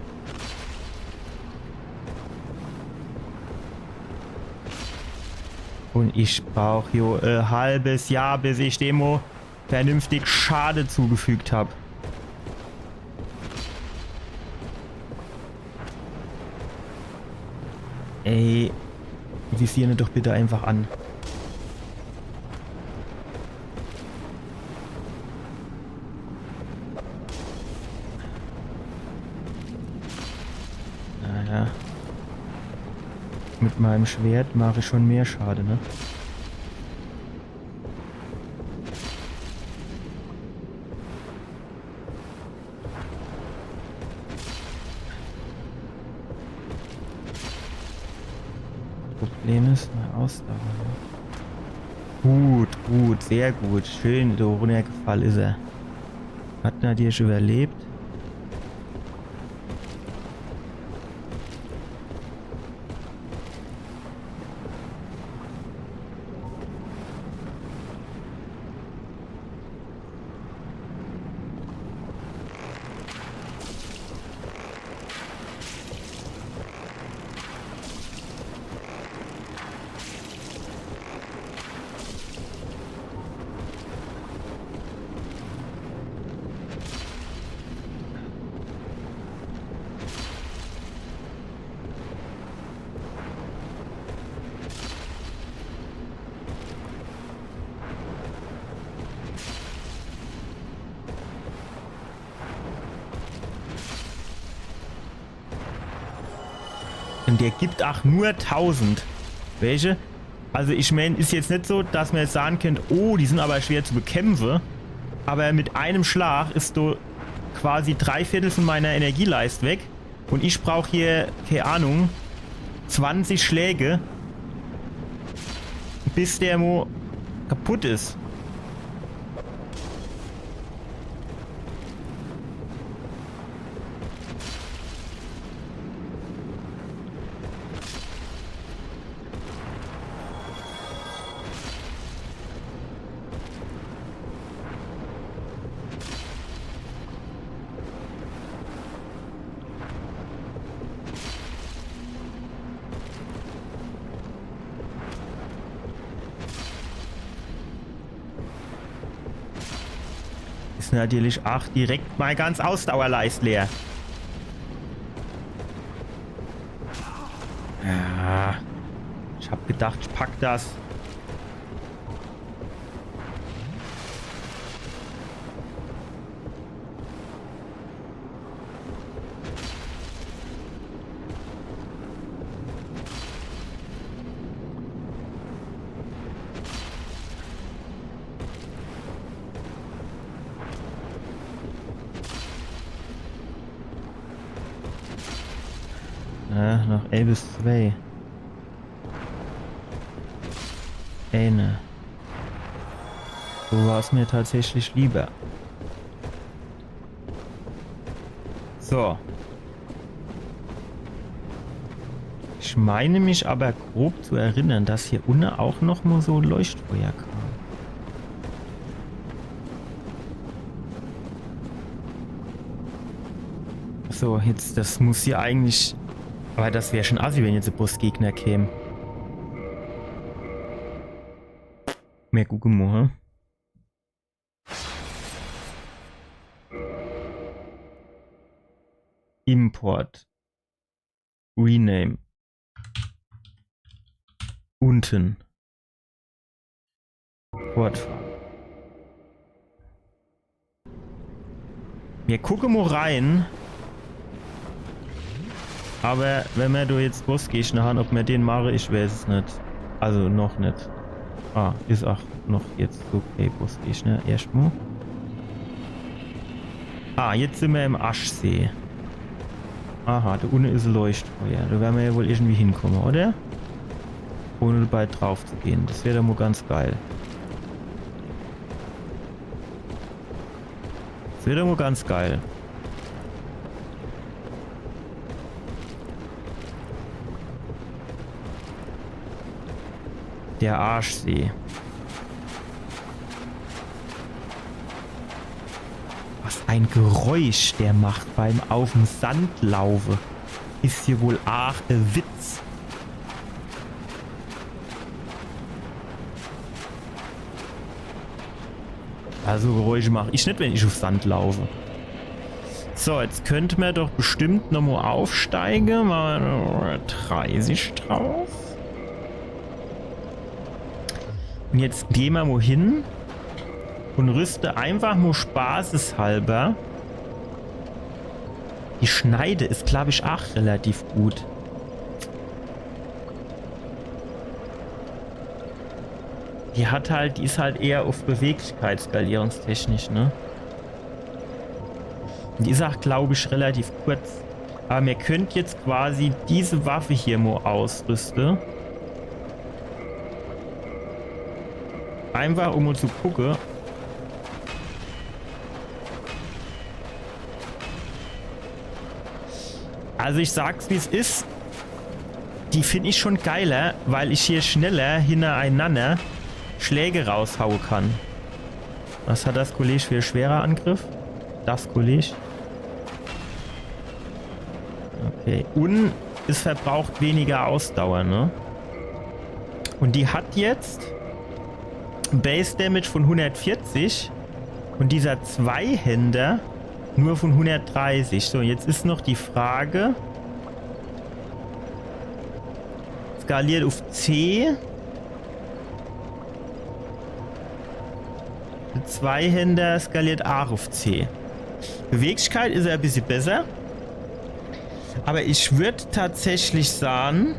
Und ich brauche hier ein halbes Jahr, bis ich dem vernünftig Schade zugefügt habe. Ey, visieren doch bitte einfach an. Naja. Mit meinem Schwert mache ich schon mehr Schade, ne? Problem ist, meine Ausdauer. Gut, gut, sehr gut. Schön, der runtergefallen ist er. Hat natürlich überlebt. Und der gibt auch nur 1000. Welche? Also ich meine, ist jetzt nicht so, dass man jetzt sagen könnte, oh, die sind aber schwer zu bekämpfen. Aber mit einem Schlag ist so quasi 3/4 von meiner Energieleist weg. Und ich brauche hier, keine Ahnung, 20 Schläge, bis der Mo kaputt ist. Ist natürlich auch direkt mal ganz Ausdauerleist leer. Ja, ich hab gedacht, ich pack das. Ja, noch 11 bis 2. Eine. So war es mir tatsächlich lieber. So. Ich meine mich aber grob zu erinnern, dass hier unten auch noch mal so ein Leuchtfeuer kam. So, jetzt, das muss hier eigentlich... Aber das wäre schon assi, wenn jetzt ein Bossgegner käme. Mehr gucken mal. Import. Rename. Unten. Fortfahren. Wir gucken mal rein. Aber wenn wir da jetzt Boss gehen haben, ob wir den machen, ich weiß es nicht. Also noch nicht. Ah, ist auch noch jetzt okay, Boss gehen, ne? Erstmal. Ah, jetzt sind wir im Aschsee. Aha, da unten ist ein Leuchtfeuer. Da werden wir ja wohl irgendwie hinkommen, oder? Ohne dabei drauf zu gehen. Das wäre doch mal ganz geil. Das wäre doch mal ganz geil. Der Arschsee. Was ein Geräusch der macht beim auf dem Sand laufen. Ist hier wohl arg ein Witz. Also Geräusche mache ich nicht, wenn ich auf Sand laufe. So, jetzt könnten wir doch bestimmt nochmal aufsteigen. Machen wir 30 drauf. Und jetzt gehen wir mal hin und rüste einfach nur spaßeshalber. Die Schneide ist, glaube ich, auch relativ gut. Die ist halt eher auf Beweglichkeit skalierungstechnisch, ne? Die ist auch, glaube ich, relativ kurz. Aber mir könnt jetzt quasi diese Waffe hier mal ausrüsten. Einfach um mal zu gucken. Also ich sag's wie es ist. Die finde ich schon geiler, weil ich hier schneller hintereinander Schläge raushauen kann. Was hat das Kollege für schwerer Angriff? Das Kollege. Okay. Und es verbraucht weniger Ausdauer, ne? Und die hat jetzt Base Damage von 140 und dieser Zweihänder nur von 130. So, jetzt ist noch die Frage. Skaliert auf C. Der Zweihänder skaliert auch auf C. Beweglichkeit ist er ein bisschen besser. Aber ich würde tatsächlich sagen,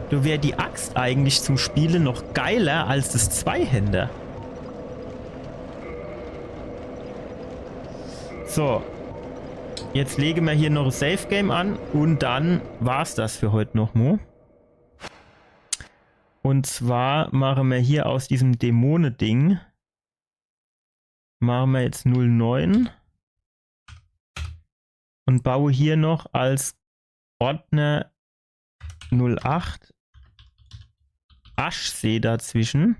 da wäre die Axt eigentlich zum Spielen noch geiler als das Zweihänder. So. Jetzt legen wir hier noch ein Safe Game an und dann war's das für heute noch mal. Und zwar machen wir hier aus diesem Dämonen-Ding machen wir jetzt 09 und baue hier noch als Ordner 08 Aschsee dazwischen.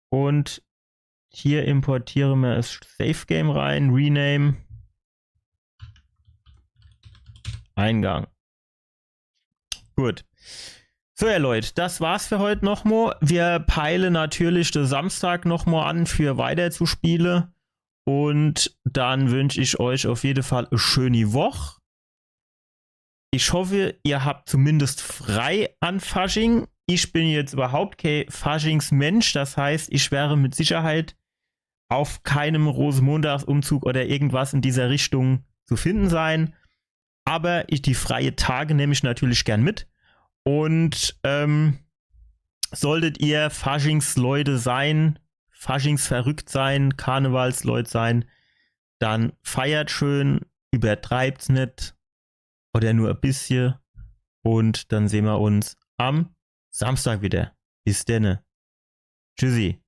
Und hier importieren wir das Safe Game rein, Rename, Eingang. Gut. So, ja Leute, das war's für heute nochmal. Wir peilen natürlich den Samstag nochmal an für weiter zu spielen. Und dann wünsche ich euch auf jeden Fall eine schöne Woche. Ich hoffe, ihr habt zumindest frei an Fasching. Ich bin jetzt überhaupt kein Faschingsmensch. Das heißt, ich wäre mit Sicherheit auf keinem Rosenmontagsumzug oder irgendwas in dieser Richtung zu finden sein. Aber die freie Tage nehme ich natürlich gern mit. Und solltet ihr Faschingsleute sein, Faschingsverrückt sein, Karnevalsleute sein, dann feiert schön, übertreibt's nicht oder nur ein bisschen. Und dann sehen wir uns am Samstag wieder. Bis denne. Tschüssi.